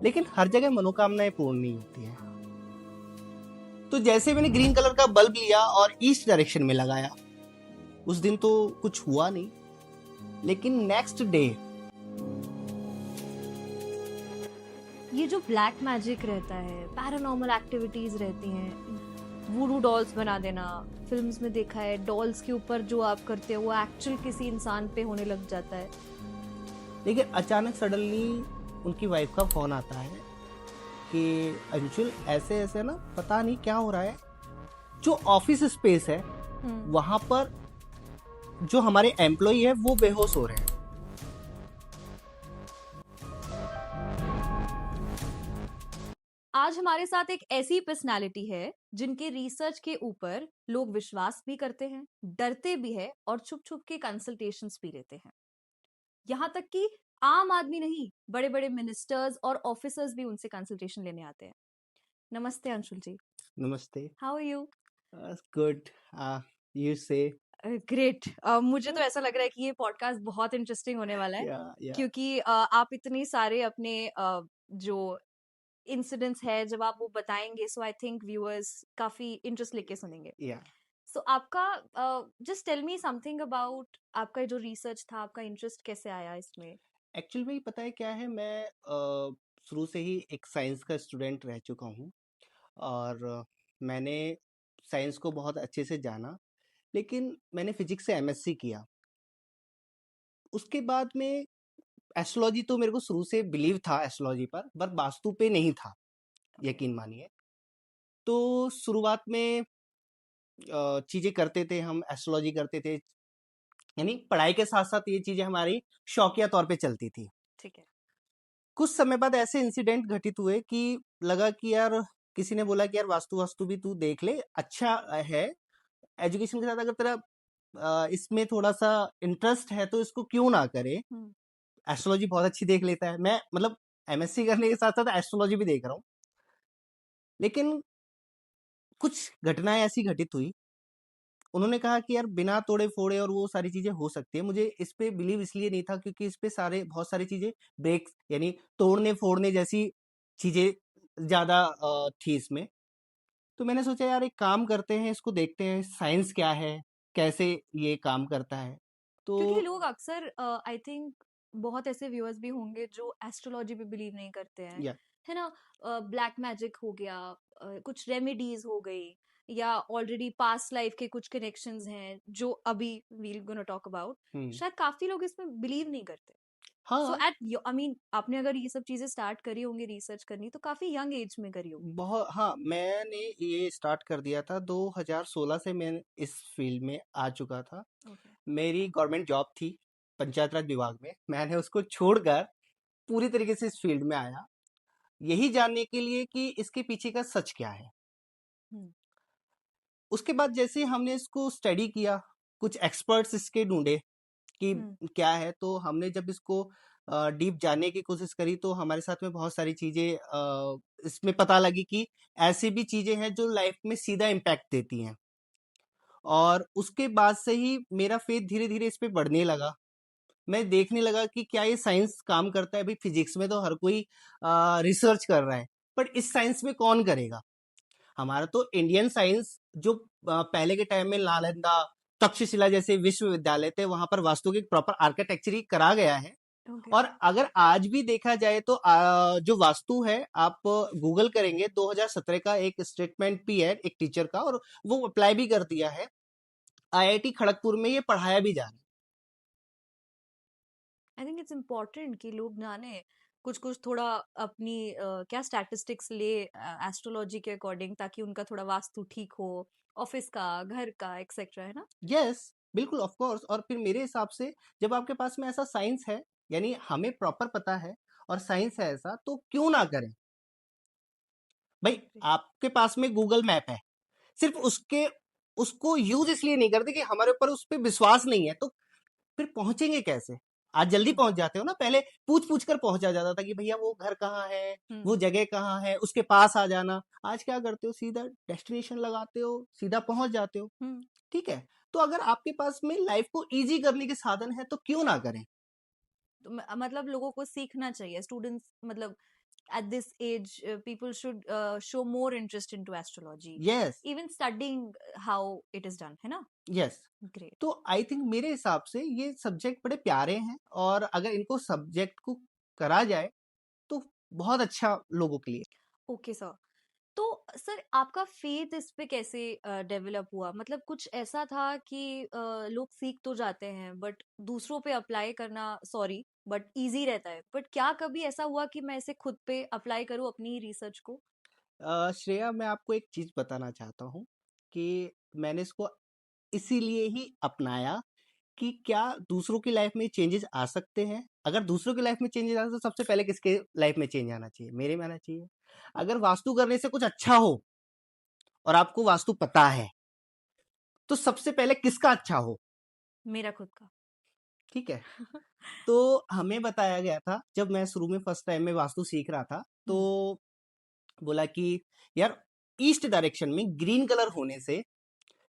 लेकिन हर जगह मनोकामनाएं पूर्ण नहीं होती हैं। तो जैसे मैंने ग्रीन कलर का बल्ब लिया और ईस्ट डायरेक्शन में लगाया, उस दिन तो कुछ हुआ नहीं, लेकिन नेक्स्ट डे ये जो ब्लैक मैजिक रहता है, पैरानॉर्मल एक्टिविटीज रहती हैं, वूडू डॉल्स बना देना, फिल्म्स में देखा है, डॉल्स के ऊपर जो आप करते हो वो एक्चुअल किसी इंसान पे होने लग जाता है। लेकिन अचानक सडनली उनकी वाइफ का फोन आता है कि अंशुल ऐसे ऐसे ना, पता नहीं क्या हो रहा है, जो ऑफिस स्पेस है वहां पर जो हमारे एम्प्लॉय है वो बेहोश हो रहे हैं। आज हमारे साथ एक ऐसी पर्सनालिटी है जिनके रिसर्च के ऊपर लोग विश्वास भी करते हैं, डरते भी है और छुप छुप के कंसल्टेशंस भी लेते हैं। यहाँ तक कि आम आदमी नहीं, बड़े बड़े मिनिस्टर्स और ऑफिसर्स भी उनसे कंसल्टेशन लेने आते हैं। नमस्ते अंशुल जी। नमस्ते। How are you? Good. You say. Great. मुझे तो ऐसा लग रहा है कि ये पॉडकास्ट बहुत इंटरेस्टिंग होने वाला है, या क्योंकि आप इतने सारे अपने जो इंसिडेंट्स है जब आप वो बताएंगे, सो आई थिंक व्यूअर्स काफी इंटरेस्ट लेके सुनेंगे। या सो आपका just tell me something about आपका जो रिसर्च था, आपका इंटरेस्ट कैसे आया इसमें? एक्चुअली भाई पता है क्या है, मैं शुरू से ही एक साइंस का स्टूडेंट रह चुका हूँ और मैंने साइंस को बहुत अच्छे से जाना, लेकिन मैंने फिजिक्स से एमएससी किया। उसके बाद में एस्ट्रोलॉजी तो मेरे को शुरू से बिलीव था एस्ट्रोलॉजी पर वास्तु पे नहीं था, यकीन मानिए। तो शुरुआत में चीजें करते थे, हम एस्ट्रोलॉजी करते थे, यानी पढ़ाई के साथ साथ ये चीजें हमारी शौकिया तौर पे चलती थी। ठीक है। कुछ समय बाद ऐसे इंसिडेंट घटित हुए कि लगा कि यार, किसी ने बोला कि यार वास्तु वास्तु भी तू देख ले, अच्छा है, एजुकेशन के साथ अगर तेरा इसमें थोड़ा सा इंटरेस्ट है तो इसको क्यों ना करे। एस्ट्रोलॉजी बहुत अच्छी देख लेता है, मैं मतलब एमएससी करने के साथ साथ एस्ट्रोलॉजी भी देख रहा हूँ। लेकिन कुछ घटनाएं ऐसी घटित हुई, उन्होंने कहा कि यार बिना तोड़े फोड़े और वो सारी चीजें हो सकती है। मुझे इस पे बिलीव इसलिए नहीं था क्योंकि इस पे बहुत सारी चीजें ब्रेक, यानी तोड़ने फोड़ने जैसी चीजें ज्यादा थी इसमें। तो मैंने सोचा यार एक काम करते हैं, इसको देखते हैं साइंस क्या है, कैसे ये काम करता है। क्योंकि तो लोग अक्सर आई थिंक बहुत ऐसे व्यूअर्स भी होंगे जो एस्ट्रोलॉजी पे बिलीव नहीं करते हैं, या है ना? ब्लैक मैजिक हो गया, कुछ रेमेडीज हो गई, या ऑलरेडी पास्ट लाइफ के कुछ कनेक्शंस हैं जो अभी वील गोना टॉक अबाउट। शायद काफी लोग इसमें बिलीव नहीं करते। सो हाँ, एट आई मीन आपने अगर ये सब चीजें स्टार्ट करी होंगी रिसर्च करनी, तो काफी यंग एज में करी होगी। बहुत, हाँ, मैंने ये स्टार्ट कर दिया था 2016 से, मैं इस फील्ड में आ चुका था। ओके। मेरी गवर्नमेंट जॉब थी पंचायत राज विभाग में, मैंने उसको छोड़कर पूरी तरीके से इस फील्ड में आया, यही जानने के लिए कि इसके पीछे का सच क्या है। हम्म। उसके बाद जैसे हमने इसको स्टडी किया, कुछ एक्सपर्ट्स इसके ढूंढे कि हम्म। क्या है, तो हमने जब इसको डीप जानने की कोशिश करी तो हमारे साथ में बहुत सारी चीजें इसमें पता लगी कि ऐसी भी चीजें हैं जो लाइफ में सीधा इम्पैक्ट देती हैं। और उसके बाद से ही मेरा फेथ धीरे धीरे इस पे बढ़ने लगा। मैं देखने लगा कि क्या ये साइंस काम करता है। भाई फिजिक्स में तो हर कोई रिसर्च कर रहा है, पर इस साइंस में कौन करेगा। हमारा तो इंडियन साइंस जो पहले के टाइम में नालंदा, तक्षशिला जैसे विश्वविद्यालय थे, वहां पर वास्तु की प्रॉपर आर्किटेक्चर ही करा गया है। ओके। और अगर आज भी देखा जाए तो जो वास्तु है, आप गूगल करेंगे 2017 का एक स्टेटमेंट भी है एक टीचर का, और वो अप्लाई भी कर दिया है। आईआईटी खड़गपुर में ये पढ़ाया भी जा रहा है। आई थिंक इट्स इम्पोर्टेंट कि लोग जाने कुछ कुछ थोड़ा अपनी क्या स्टैटिस्टिक्स ले एस्ट्रोलॉजी के अकॉर्डिंग, ताकि उनका थोड़ा वास्तु ठीक हो, ऑफिस का, घर का, एक्सेट्रा, है ना? यस, बिल्कुल, ऑफ कोर्स। और फिर मेरे हिसाब से जब आपके पास में ऐसा साइंस है, यानी हमें प्रॉपर पता है और साइंस है ऐसा, तो क्यों ना करें। भाई Agree. आपके पास में गूगल मैप है, सिर्फ उसको यूज इसलिए नहीं करते कि हमारे ऊपर उस पर विश्वास नहीं है, तो फिर पहुंचेंगे कैसे। आज जल्दी हम्म, पहुंच जाते हो ना, पहले पूछ पूछ कर पहुंचा जाता था कि भैया वो घर कहाँ है, वो हम्म, जगह कहाँ है, उसके पास आ जाना। आज क्या करते हो, सीधा डेस्टिनेशन लगाते हो, सीधा पहुंच जाते हो। हम्म। ठीक है। तो अगर आपके पास में लाइफ को इजी करने के साधन है तो क्यों ना करें। तो मतलब लोगों को सीखना चाहिए, स्टूडेंट्स मतलब at this age people should show more interest into astrology, yes. even studying how it is done, है ना? यस। Great. तो आई थिंक मेरे हिसाब से ये सब्जेक्ट बड़े प्यारे हैं, और अगर इनको सब्जेक्ट को करा जाए तो बहुत अच्छा लोगों के लिए। Okay sir. तो सर आपका फेथ इस पे कैसे डेवलप हुआ? मतलब कुछ ऐसा था कि लोग सीख तो जाते हैं बट दूसरों पे अप्लाई करना, सॉरी बट इजी रहता है, बट क्या कभी ऐसा हुआ कि मैं इसे खुद पे अप्लाई करूं अपनी रिसर्च को? श्रेया, मैं आपको एक चीज बताना चाहता हूँ कि मैंने इसको इसीलिए ही अपनाया कि क्या दूसरों की लाइफ में चेंजेस आ सकते हैं। अगर दूसरों की लाइफ में चेंजेस आ सकते तो सबसे पहले किसके लाइफ में चेंज आना चाहिए, मेरे में आना चाहिए। अगर वास्तु करने से कुछ अच्छा हो और आपको वास्तु पता है तो सबसे पहले किसका अच्छा हो। मेरा खुद का। ठीक है। तो हमें बताया गया था, जब मैं शुरू में फर्स्ट टाइम में वास्तु सीख रहा था, तो हम्म, बोला कि यार, ईस्ट डायरेक्शन में ग्रीन कलर होने से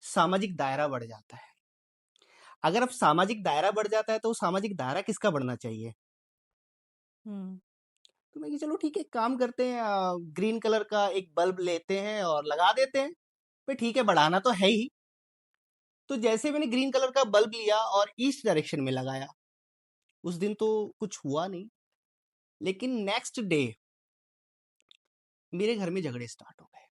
सामाजिक दायरा बढ़ जाता है। अगर अब सामाजिक दायरा बढ़ जाता है तो सामाजिक दायरा किसका बढ़ना चाहिए। हम्म, तो मैं कि चलो ठीक है, काम करते हैं, ग्रीन कलर का एक बल्ब लेते हैं और लगा देते हैं। फिर ठीक है, बढ़ाना तो है ही। तो जैसे मैंने ग्रीन कलर का बल्ब लिया और ईस्ट डायरेक्शन में लगाया, उस दिन तो कुछ हुआ नहीं। लेकिन नेक्स्ट डे मेरे घर में झगड़े स्टार्ट हो गए,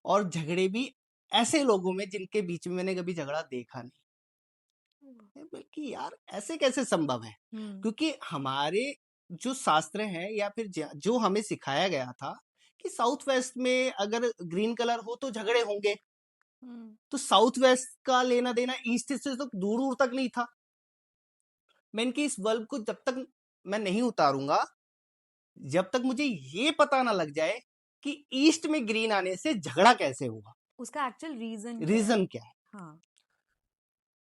और झगड़े भी ऐसे लोगों में जिनके बीच में मैंने कभी झगड़ा देखा नहीं। बल्कि यार, ऐसे कैसे संभव है। हम्म, क्योंकि हमारे जो शास्त्र हैं, या फिर जो हमें सिखाया गया था कि साउथ वेस्ट में अगर ग्रीन कलर हो तो झगड़े होंगे, हम्म, तो साउथ वेस्ट का लेना देना ईस्ट से तो दूर दूर तक नहीं था। मैं इनके इस बल्ब को जब तक मैं नहीं उतारूंगा, जब तक मुझे ये पता ना लग जाए कि ईस्ट में ग्रीन आने से झगड़ा कैसे हुआ, उसका एक्चुअल रीजन क्या है? रीजन क्या है। हाँ।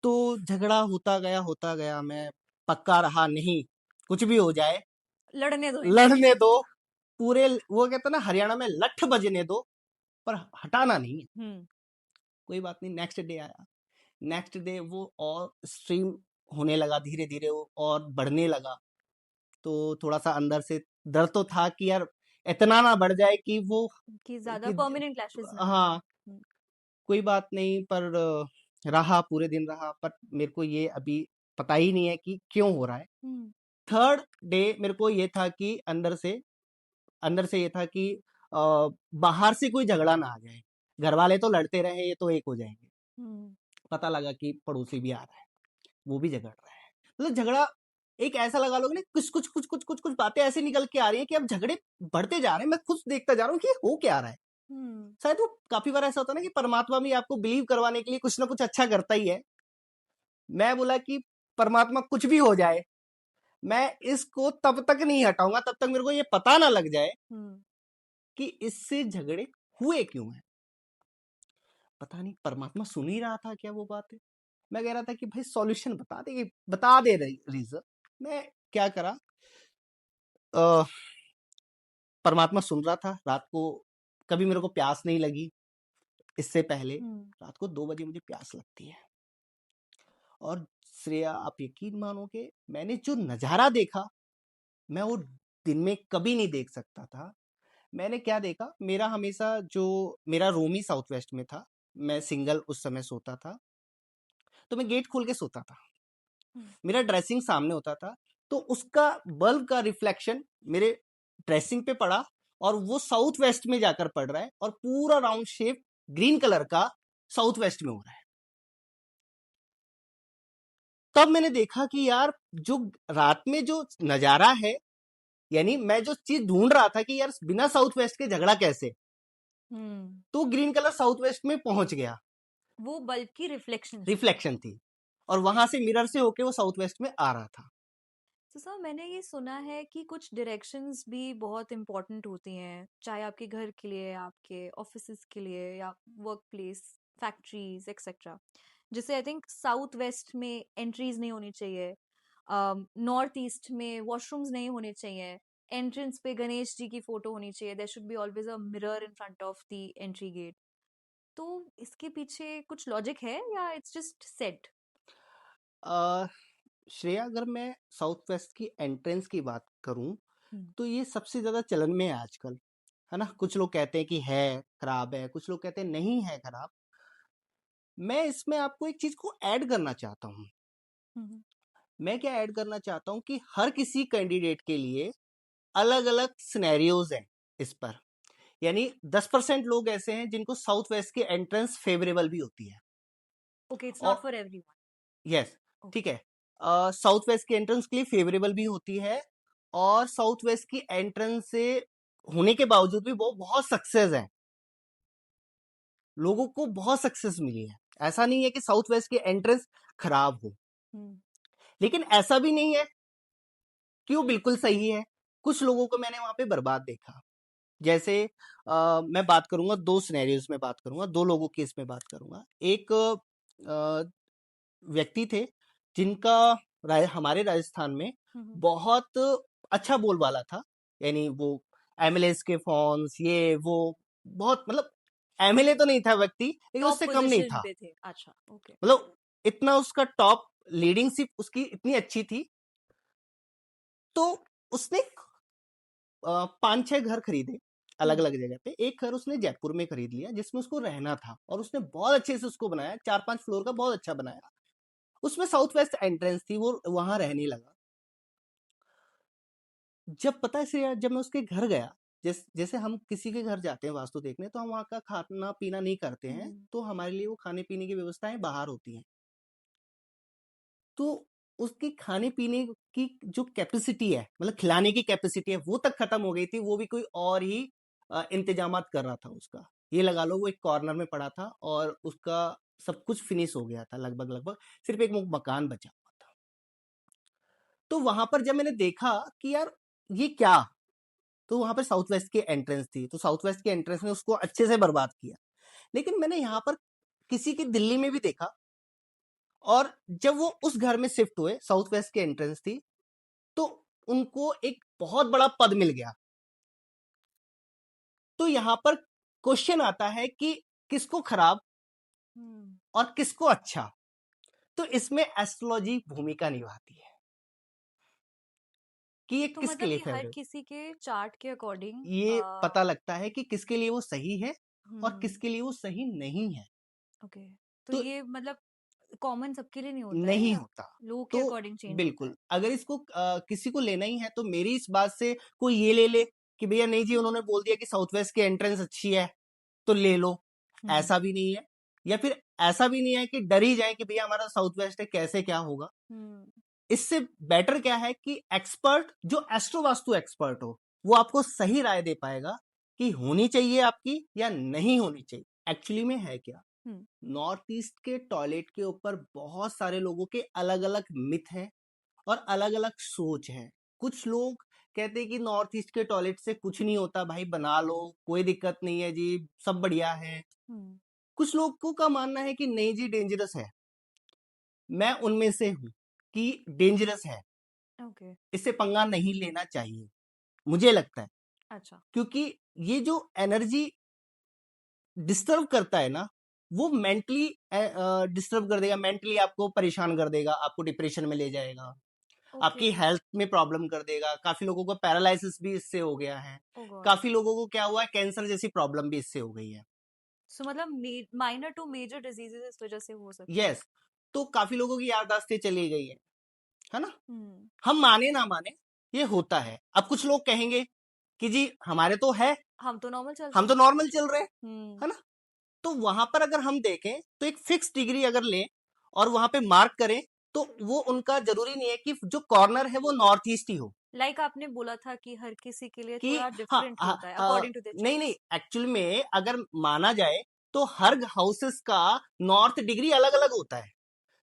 तो झगड़ा होता गया होता गया, मैं पक्का रहा नहीं, कुछ भी हो जाए लड़ने दो इन्हें। लड़ने दो। पूरे वो कहते हैं ना हरियाणा में, लठ बजने दो, पर हटाना नहीं है। हम्म, कोई बात नहीं, नेक्स्ट डे आया। नेक्स्ट डे वो और स्ट्रीम होने लगा, धीरे धीरे वो और बढ़ने लगा। तो थोड़ा सा अंदर से डर तो था कि यार इतना ना बढ़ जाए कि वो कि ज्यादा कि परमानेंट क्लैशेस ना आ जाए। हाँ, कोई बात नहीं। पर रहा, पूरे दिन रहा, पर मेरे को ये अभी पता ही नहीं है कि क्यों हो रहा है। हम्म, थर्ड डे मेरे को ये था कि अंदर से ये था कि बाहर से कोई झगड़ा ना आ जाए। घर वाले तो लड़ते रहे, ये तो एक हो जाएंगे। हम्म, पता लगा कि पड़ोसी भी आ रहा है, वो भी झगड़ रहा है। मतलब झगड़ा एक ऐसा लगा लोगे ना, कुछ कुछ कुछ कुछ कुछ कुछ बातें ऐसे निकल के आ रही हैं कि अब झगड़े बढ़ते जा रहे हैं। मैं खुद देखता जा रहा हूँ कि ये हो क्या रहा है। हम्म, शायद वो काफी बार ऐसा होता है ना कि परमात्मा भी आपको बिलीव करवाने के लिए कुछ ना कुछ अच्छा करता ही है। मैं बोला कि परमात्मा कुछ भी हो जाए, मैं इसको तब तक नहीं हटाऊंगा तब तक मेरे को ये पता ना लग जाए हम्म, कि इससे झगड़े हुए क्यों हैं। पता नहीं परमात्मा सुन ही रहा था क्या वो बात है। मैं कह रहा था कि भाई सॉल्यूशन बता दे रीजन। मैं क्या करा, अ, परमात्मा सुन रहा था। रात को कभी मेरे को प्यास नहीं लगी, इससे पहले हम्म, रात को 2 बजे मुझे प्यास लगती है। और श्रेया, आप यकीन मानोगे, मैंने जो नजारा देखा, मैं वो दिन में कभी नहीं देख सकता था। मैंने क्या देखा, मेरा हमेशा जो मेरा रूम ही साउथ वेस्ट में था, मैं सिंगल उस समय सोता था, तो मैं गेट खोल के सोता था। हम्म, मेरा ड्रेसिंग सामने होता था, तो उसका बल्ब का रिफ्लेक्शन मेरे ड्रेसिंग पे पड़ा, और वो साउथ वेस्ट में जाकर पड़ रहा है, और पूरा राउंड शेप ग्रीन कलर का साउथ वेस्ट में हो रहा है। तब मैंने देखा कि यार, जो रात में जो नजारा है, यानी मैं जो चीज ढूंढ रहा था कि यार बिना साउथ वेस्ट के झगड़ा कैसे, हम्म, तो ग्रीन कलर साउथ वेस्ट में पहुंच गया। वो बल्ब की रिफ्लेक्शन थी। रिफ्लेक्शन थी, और वहां से मिरर से होके वो साउथ वेस्ट में आ रहा था। तो सर मैंने ये सुना है कि कुछ डायरेक्शंस भी बहुत इंपॉर्टेंट होती हैं, चाहे आपके घर के लिए, आपके ऑफिसेज के लिए, या वर्क प्लेस, फैक्ट्रीज एक्सेट्रा, जिससे आई थिंक साउथ वेस्ट में एंट्रीज नहीं होनी चाहिए, नॉर्थ ईस्ट में वॉशरूम्स नहीं होने चाहिए, एंट्रेंस पे गणेश जी की फोटो होनी चाहिए, there should be always a mirror in front of the entry gate. तो इसके पीछे कुछ लॉजिक है या it's just set? Uh, Shreya, अगर मैं साउथ वेस्ट की एंट्रेंस की बात करूं तो ये सबसे ज्यादा चलन में है आजकल, है ना। कुछ लोग कहते हैं कि है खराब है, कुछ लोग कहते हैं नहीं है खराब। मैं इसमें आपको एक चीज को ऐड करना चाहता हूँ। मैं क्या ऐड करना चाहता हूँ कि हर किसी कैंडिडेट के लिए अलग अलग सिनेरियोज हैं इस पर। यानी 10% लोग ऐसे हैं जिनको साउथ वेस्ट की एंट्रेंस फेवरेबल भी होती है। ओके, इट्स नॉट और फॉर एवरीवन। यस, ठीक ओके। है, साउथ वेस्ट की एंट्रेंस के लिए फेवरेबल भी होती है। और साउथ वेस्ट की एंट्रेंस से होने के बावजूद भी वो बहुत सक्सेस है, लोगों को बहुत सक्सेस मिली है। ऐसा नहीं है कि साउथ वेस्ट की एंट्रेंस खराब हो, लेकिन ऐसा भी नहीं है कि वो बिल्कुल सही है। कुछ लोगों को मैंने वहां पे बर्बाद देखा। जैसे मैं बात करूंगा, दो सिनेरियोज में बात करूंगा, दो लोगों की इसमें बात करूंगा। एक व्यक्ति थे जिनका हमारे राजस्थान में बहुत अच्छा बोलबाला था। यानी वो एमएलएस के फोन्स, ये वो, बहुत मतलब एमएलए तो नहीं था व्यक्ति, लेकिन टॉप उससे कम नहीं पोजीशन था। पे थे, अच्छा, ओके। मतलब इतना उसका टॉप लीडिंगशिप उसकी इतनी अच्छी थी। तो उसने 5-6 घर खरीदे अलग अलग जगह पे। एक घर उसने जयपुर में खरीद लिया जिसमें उसको रहना था, और उसने बहुत अच्छे से उसको बनाया, 4-5 फ्लोर का बहुत अच्छा बनाया। उसमें साउथ वेस्ट एंट्रेंस थी, वो वहां रहने लगा। जब पता है श्रेया, जब मैं उसके घर गया, जैसे हम किसी के घर जाते हैं वास्तु देखने, तो हम वहां का खाना पीना नहीं करते हैं, तो हमारे लिए वो खाने पीने की व्यवस्थाएं बाहर होती हैं। तो उसकी खाने पीने की जो कैपेसिटी है, मतलब खिलाने की कैपेसिटी है, वो तक खत्म हो गई थी। वो भी कोई और ही इंतजामात कर रहा था उसका। ये लगा लो वो एक कॉर्नर में पड़ा था और उसका सब कुछ फिनिश हो गया था लगभग लगभग, सिर्फ एक मकान बचा हुआ था। तो वहां पर जब मैंने देखा कि यार ये क्या, तो वहां पर साउथ वेस्ट की एंट्रेंस थी, तो साउथ वेस्ट की एंट्रेंस ने उसको अच्छे से बर्बाद किया। लेकिन मैंने यहाँ पर किसी की दिल्ली में भी देखा, और जब वो उस घर में शिफ्ट हुए, साउथ वेस्ट की एंट्रेंस थी, तो उनको एक बहुत बड़ा पद मिल गया। तो यहां पर क्वेश्चन आता है कि किसको खराब और किसको अच्छा। तो इसमें एस्ट्रोलॉजी भूमिका निभाती है कि ये तो किसके मतलब लिए ये हर फेवरेट। किसी के चार्ट के अकॉर्डिंग। ये पता लगता है कि किसके लिए वो सही है और हम्म। किसके लिए वो सही नहीं है। ओके। तो तो ये मतलब कॉमन सबके लिए नहीं होता है नहीं या होता। लोग के तो अकॉर्डिंग चेंज होता है? बिल्कुल, अगर इसको किसी को लेना ही है तो मेरी इस बात से कोई ये ले ले कि भैया नहीं जी, उन्होंने बोल दिया कि साउथ वेस्ट की एंट्रेंस अच्छी है तो ले लो, हम्म। ऐसा भी नहीं है। या फिर ऐसा भी नहीं है कि डर ही जाए कि भैया हमारा साउथ वेस्ट है, कैसे क्या होगा। हम्म। इससे बेटर क्या है कि एक्सपर्ट, जो एस्ट्रो वास्तु एक्सपर्ट हो, वो आपको सही राय दे पाएगा कि होनी चाहिए आपकी या नहीं होनी चाहिए। एक्चुअली में है क्या, हम्म। नॉर्थ ईस्ट के टॉयलेट के ऊपर बहुत सारे लोगों के अलग अलग मिथ हैं और अलग अलग सोच है। कुछ लोग कहते हैं कि नॉर्थ ईस्ट के टॉयलेट से कुछ नहीं होता भाई, बना लो, कोई दिक्कत नहीं है जी, सब बढ़िया है। हम्म। कुछ लोगों का मानना है कि नहीं जी, डेंजरस है। मैं उनमें से हूं कि डेंजरस है, ओके। इससे पंगा नहीं लेना चाहिए, मुझे लगता है। अच्छा। क्योंकि ये जो एनर्जी डिस्टर्ब करता है ना, वो मेंटली डिस्टर्ब कर देगा, मेंटली आपको परेशान कर देगा, आपको डिप्रेशन में ले जाएगा, ओके। आपकी हेल्थ में प्रॉब्लम कर देगा। काफी लोगों को पैरालिसिस भी इससे हो गया है। ओ गॉड। काफी लोगों को क्या हुआ है, कैंसर जैसी प्रॉब्लम भी इससे हो गई है। सो मतलब माइनर टू मेजर डिजीजेस इस वजह से हो सकते हैं। यस, तो काफी लोगों की याददाश्तें चली गई है ना। हम्म। हम माने ना माने, ये होता है। अब कुछ लोग कहेंगे कि जी हमारे तो है, हम तो नॉर्मल चल रहे हम तो हैं। नॉर्मल चल रहे हैं, हम्म। है ना। तो वहां पर अगर हम देखें तो एक फिक्स डिग्री अगर लें और वहां पे मार्क करें, तो वो उनका जरूरी नहीं है कि जो कॉर्नर है वो नॉर्थ ईस्ट ही हो। लाइक आपने बोला था कि हर किसी के लिए कि थोड़ा हाँ, डिफरेंट होता है अकॉर्डिंग टू द नहीं नहीं, चार्ट्स। एक्चुअल में अगर माना जाए तो हर हाउसेस का नॉर्थ डिग्री अलग अलग होता है।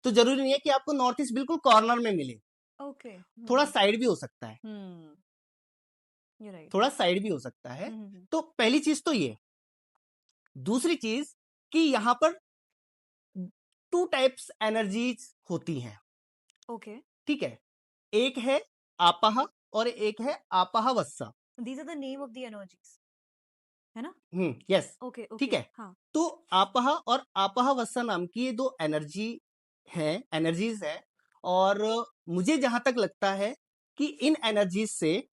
तो जरूरी नहीं है कि आपको नॉर्थ ईस्ट बिल्कुल कॉर्नर में मिले, ओके। थोड़ा हम्म। साइड भी हो सकता है, हम्म। You right. थोड़ा साइड भी हो सकता है। हम्म। तो पहली चीज तो ये। दूसरी चीज कि यहाँ पर 2 टाइप्स एनर्जीज होती हैं, ओके, ठीक है? एक है आपह और एक है आपहवस्सा। These are the name of the energies, है ना? यस, ओके, ठीक ओके, है। हाँ। तो आपह और आपहवस्सा नाम की ये 2 एनर्जीज हैं, और मुझे जहाँ तक लगता है कि इन एनर्जीज से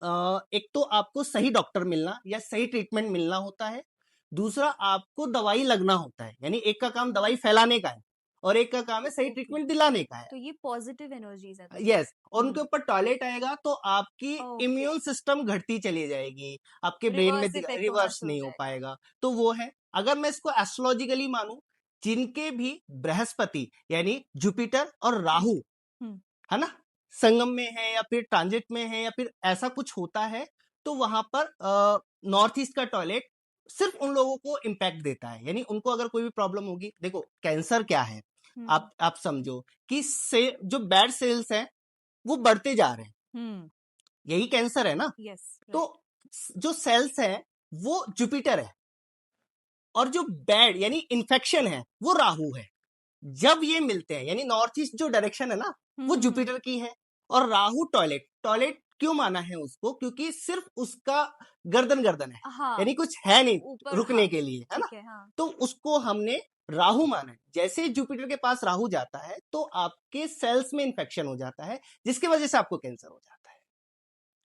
एक तो आपको सही डॉक्टर मिलना या सही ट्रीटमेंट मिलना होता है, दूसरा आपको दवाई लगना होता है। यानी एक का काम दवाई फैलाने का है और एक का काम है सही ओके, ट्रीटमेंट दिलाने का है। तो ये पॉज़िटिव एनर्जीज़ है दोनों। यस, और उनके हुँ, ऊपर टॉयलेट आएगा तो आपकी ओके, इम्यून सिस्टम घटती चली जाएगी, आपके ब्रेन में रिवर्स इफ़ेक्ट होना रिवर्स शुरू हो नहीं हो जाएगा। पाएगा। तो वो है, अगर मैं इसको एस्ट्रोलॉजिकली मानूं, जिनके भी बृहस्पति यानी जुपिटर और हुँ, राहु, हुँ, है ना, संगम में है या फिर ट्रांजिट में है या फिर ऐसा कुछ होता है, तो वहां पर नॉर्थ ईस्ट का टॉयलेट सिर्फ उन लोगों को इम्पैक्ट देता है। यानी उनको अगर कोई भी प्रॉब्लम होगी, देखो कैंसर क्या है, हुँ, आप समझो कि से जो बैड सेल्स हैं वो बढ़ते जा रहे हैं, हुँ, यही कैंसर है ना। येस, तो राइट। जो सेल्स है वो जुपिटर है, और जो बैड यानी इन्फेक्शन है वो राहु है। जब ये मिलते हैं, यानी नॉर्थ ईस्ट जो डायरेक्शन है ना, हुँ, वो हुँ, हुँ, जुपिटर की है, और राहु टॉयलेट टॉयलेट क्यों माना है उसको, क्योंकि सिर्फ उसका गर्दन गर्दन है, हाँ, यानी कुछ है नहीं ऊपर रुकने हाँ, के लिए, है ना। ठीक है, हाँ, तो उसको हमने राहु माना है। जैसे जुपिटर के पास राहु जाता है तो आपके सेल्स में इंफेक्शन हो जाता है, जिसकी वजह से आपको कैंसर हो जाता है।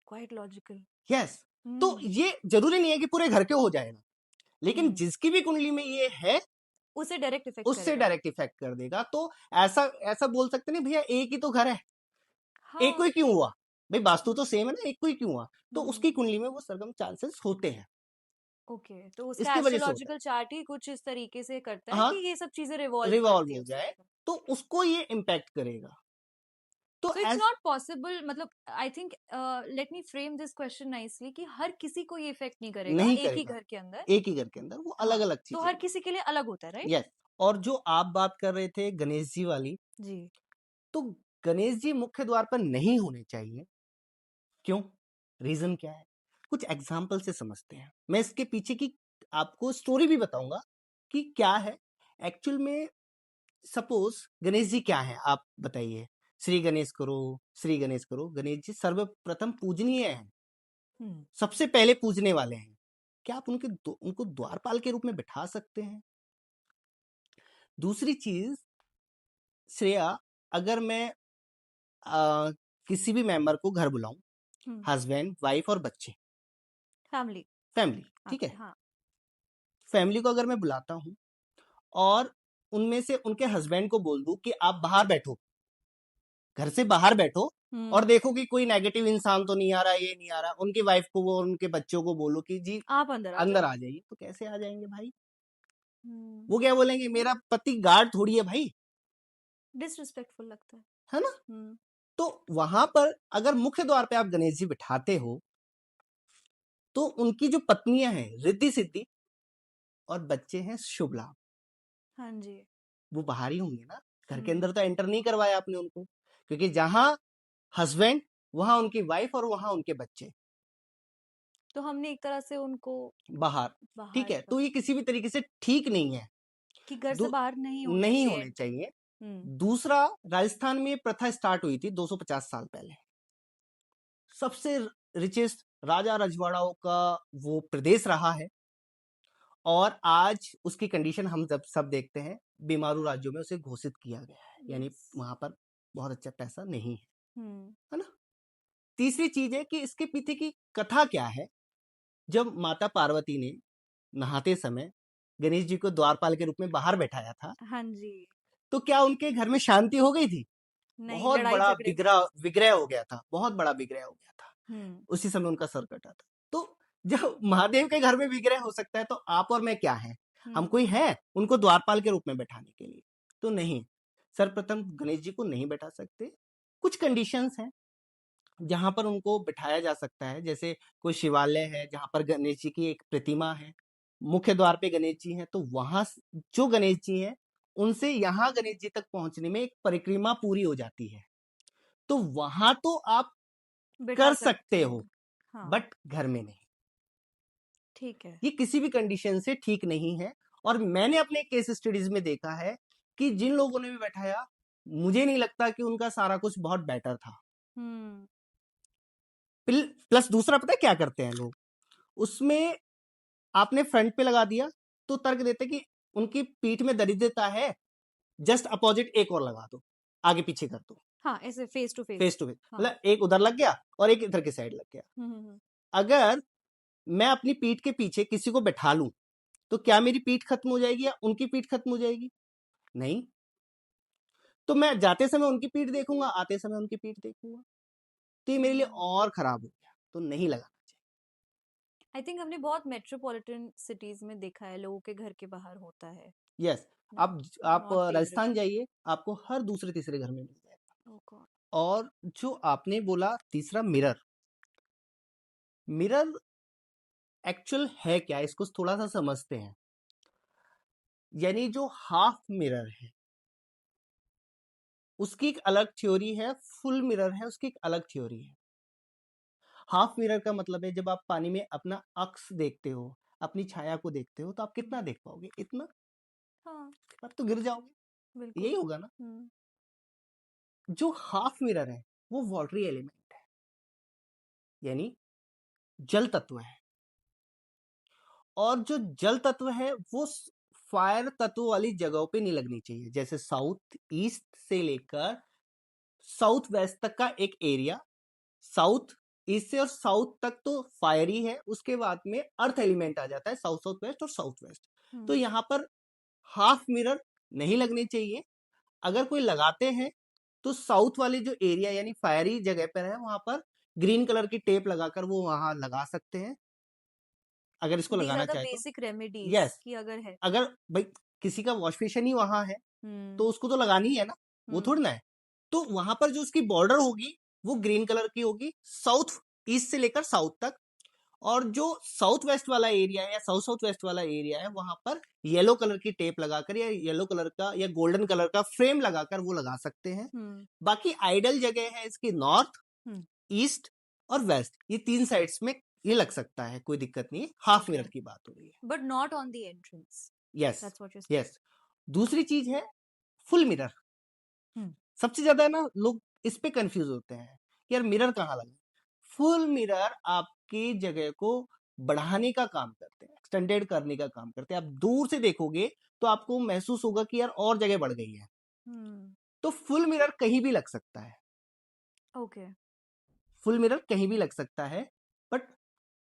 Quite logical. यस, तो हुँ, ये जरूरी नहीं है कि पूरे घर के हो जाएगा, लेकिन हुँ, जिसकी भी कुंडली में ये है उसे डायरेक्ट इफ़ेक्ट उससे करेगा। डायरेक्ट इफेक्ट कर देगा। तो ऐसा ऐसा बोल सकते नहीं भैया एक ही तो घर है, एक को हाँ, ही क्यों हुआ, भाई वास्तु तो सेम है ना, एक को ही क्यों हुआ। तो हुँ, उसकी कुंडली में वो सरगम चांसेस होते हैं, ओके, तो उसका इसकी वजह से होता है। एस्ट्रोलॉजिकल चार्ट ही कुछ इस तरीके से करता है हाँ, कि ये सब चीज़ें रिवॉल्व रिवॉल्व करती हैं हो उसके जाए ऊपर। तो उसको ये इम्पैक्ट करेगा। तो सो इट्स ऐस नॉट पॉसिबल, मतलब I think let me frame this question nicely कि हर किसी को ये इफ़ेक्ट नहीं करेगा नहीं एक ही करेगा, घर के अंदर। एक ही घर के अंदर वो अलग हाँ, अलग तो चीजें हर हैं। किसी के लिए अलग होता है, राइट? यस, और जो आप बात कर रहे थे गणेश जी वाली, जी। तो गणेश जी मुख्य द्वार पर नहीं होने चाहिए। क्यों, रीजन क्या है, कुछ एग्जाम्पल से समझते हैं। मैं इसके पीछे की आपको स्टोरी भी बताऊंगा कि क्या है एक्चुअल में। सपोज गणेश जी क्या है, आप बताइए। श्री गणेश करो, श्री गणेश करो। गणेश जी सर्वप्रथम पूजनीय है, हुँ, सबसे पहले पूजने वाले हैं। क्या आप उनको द्वारपाल के रूप में बिठा सकते हैं? दूसरी चीज, श्रेया, अगर मैं आ, किसी भी मेंबर को घर बुलाऊं, हुँ, हस्बैंड वाइफ और बच्चे, फैमिली फैमिली, ठीक आपकी, है, हाँ। फैमिली को अगर मैं बुलाता हूं और उनमें से उनके हस्बैंड को बोल दूं कि आप बाहर बैठो, घर से बाहर बैठो, और हुँ, देखो कि कोई नेगेटिव इंसान तो नहीं आ रहा, ये नहीं आ रहा, उनकी वाइफ को वो उनके बच्चों को बोलो कि जी आप अंदर आ अंदर जाओ। आ जाइए, तो कैसे आ जाएंगे भाई? हुँ, वो क्या बोलेंगे, मेरा पति गार्ड थोड़ी है भाई, डिसरिस्पेक्टफुल लगता है। है ना। हुँ, तो वहां पर अगर मुख्य द्वार पे आप गणेश जी बिठाते हो, तो उनकी जो पत्नियां हैं रिद्धि सिद्धि और बच्चे हैं शुभ लाभ, हाँ जी। वो बाहर ही होंगे ना, घर के हुँ, अंदर तो एंटर नहीं करवाया आपने उनको, क्योंकि जहां हस्बैंड वहां उनकी वाइफ और वहां उनके बच्चे तो हमने एक तरह से उनको बाहर, ठीक बाहर है। कर तो ये किसी भी तरीके से ठीक नहीं है, कि घर से दू, बाहर नहीं होना नहीं चाहिए होने एंट्री। चाहिए। हुँ, दूसरा, राजस्थान में ये प्रथा स्टार्ट हुई थी 250 साल पहले। सबसे रिचेस्ट राजा रजवाड़ाओं का वो प्रदेश रहा है, और आज उसकी कंडीशन हम जब सब देखते हैं, बीमारू राज्यों में उसे घोषित किया गया है, यानी यस। वहां पर बहुत अच्छा पैसा नहीं है, हुँ, है ना। तीसरी चीज है कि इसके पीछे की कथा क्या है। जब माता पार्वती ने नहाते समय गणेश जी को द्वारपाल के रूप में बाहर बैठाया था, हाँ जी। तो क्या उनके घर में शांति हो गई थी? नहीं, बहुत बड़ा लड़ाई-झगड़े हुए विग्रह थे। विग्रह हो गया था, बहुत बड़ा विग्रह हो गया था। हुँ, उसी समय उनका सर कटा था। तो जब महादेव के घर में विग्रह हो सकता है, तो आप और मैं क्या है, हम हुँ, कोई है उनको द्वारपाल के रूप में बैठाने के लिए? तो नहीं, सर्वप्रथम गणेश जी को नहीं बैठा सकते। कुछ कंडीशंस हैं जहां पर उनको बिठाया जा सकता है, जैसे कोई शिवालय है जहां पर गणेश जी की एक प्रतिमा है, मुख्य द्वार पे गणेश जी हैं, तो वहां जो गणेश जी हैं उनसे यहाँ गणेश जी तक पहुंचने में एक परिक्रमा पूरी हो जाती है, तो वहां तो आप बिठा कर सकते सकते हो, हैं। हाँ, बट घर में नहीं। ठीक है। ये किसी भी कंडीशन से ठीक नहीं है, और मैंने अपने केस स्टडीज में देखा है कि जिन लोगों ने भी बैठाया, मुझे नहीं लगता कि उनका सारा कुछ बहुत बेटर था। हम्म। प्लस दूसरा पता है क्या करते हैं लोग, उसमें आपने फ्रंट पे लगा दिया तो तर्क देते कि उनकी पीठ में दरिद्रता है, जस्ट अपोजिट एक और लगा दो, आगे पीछे कर दो, हाँ, ऐसे face to face. Face to face, हाँ। मतलब एक उधर लग गया और एक इधर के साइड लग गया। हम्म। अगर मैं अपनी पीठ के पीछे किसी को बैठा लूं तो क्या मेरी पीठ खत्म हो जाएगी या उनकी पीठ खत्म हो जाएगी? नहीं। तो मैं जाते समय उनकी पीठ देखूंगा, आते समय उनकी पीठ देखूंगा, तो ये मेरे लिए और खराब हो गया, तो नहीं लगाना चाहिए। आई थिंक हमने बहुत मेट्रोपॉलिटन सिटीज में देखा है, लोगों के घर के बाहर होता है। यस, आप नॉट राजस्थान फेवरेबल। जाइए, आपको हर दूसरे तीसरे घर में मिल जाएगा। ओह गॉड। और जो आपने बोला तीसरा, मिरर, मिरर एक्चुअल है क्या, इसको थोड़ा सा समझते हैं। यानी जो हाफ मिरर है उसकी एक अलग थ्योरी है, फुल मिरर है उसकी एक अलग थ्योरी है। हाफ मिरर का मतलब है जब आप पानी में अपना अक्स देखते हो, अपनी छाया को देखते हो, तो आप कितना देख पाओगे? इतना। हाँ, आप तो गिर जाओगे, बिल्कुल। यही होगा ना। हम्म। जो हाफ मिरर है वो वाटरी एलिमेंट है, यानी जल तत्व है। और जो जल तत्व है वो फायर तत्व वाली जगहों पे नहीं लगनी चाहिए, जैसे साउथ ईस्ट से लेकर साउथ वेस्ट तक का एक एरिया, साउथ ईस्ट से और साउथ तक तो फायर ही है, उसके बाद में अर्थ एलिमेंट आ जाता है, साउथ साउथ वेस्ट और साउथ वेस्ट। तो यहाँ पर हाफ मिरर नहीं लगने चाहिए। अगर कोई लगाते हैं तो साउथ वाली जो एरिया यानी फायरी जगह पर है वहां पर ग्रीन कलर की टेप लगाकर वो वहां लगा सकते हैं, अगर इसको दीज लगाना आर द चाहे तो। बेसिक रेमेडीज यस, कि अगर है। अगर भाई किसी का वॉश बेसिन ही वहां है तो हम्म। उसको तो लगानी ही है ना, वो थोड़ी ना है। तो वहां पर जो उसकी बॉर्डर होगी वो ग्रीन कलर की होगी, साउथ ईस्ट से लेकर साउथ तक। और जो साउथ वेस्ट वाला एरिया है या साउथ साउथ वेस्ट वाला एरिया है वहां पर येलो कलर की टेप लगाकर या येलो कलर का या गोल्डन कलर का फ्रेम लगाकर वो लगा सकते हैं। बाकी आइडल जगह है इसकी नॉर्थ, ईस्ट और वेस्ट, ये तीन साइड्स में ये लग सकता है, कोई दिक्कत नहीं है। हाफ मिरर की बात हो रही है, but not on the entrance. Yes that's what you said. Yes. दूसरी चीज है फुल मिरर। सबसे ज्यादा ना लोग इस पे कंफ्यूज होते हैं कि यार मिरर कहाँ लगा। फुल मिरर आपकी जगह को बढ़ाने का काम करते हैं, एक्सटेंडेड करने का काम करते हैं। आप दूर से देखोगे तो आपको महसूस होगा कि यार और जगह बढ़ गई है। तो फुल मिरर कहीं भी लग सकता है, ओके। फुल मिरर कहीं भी लग सकता है, बट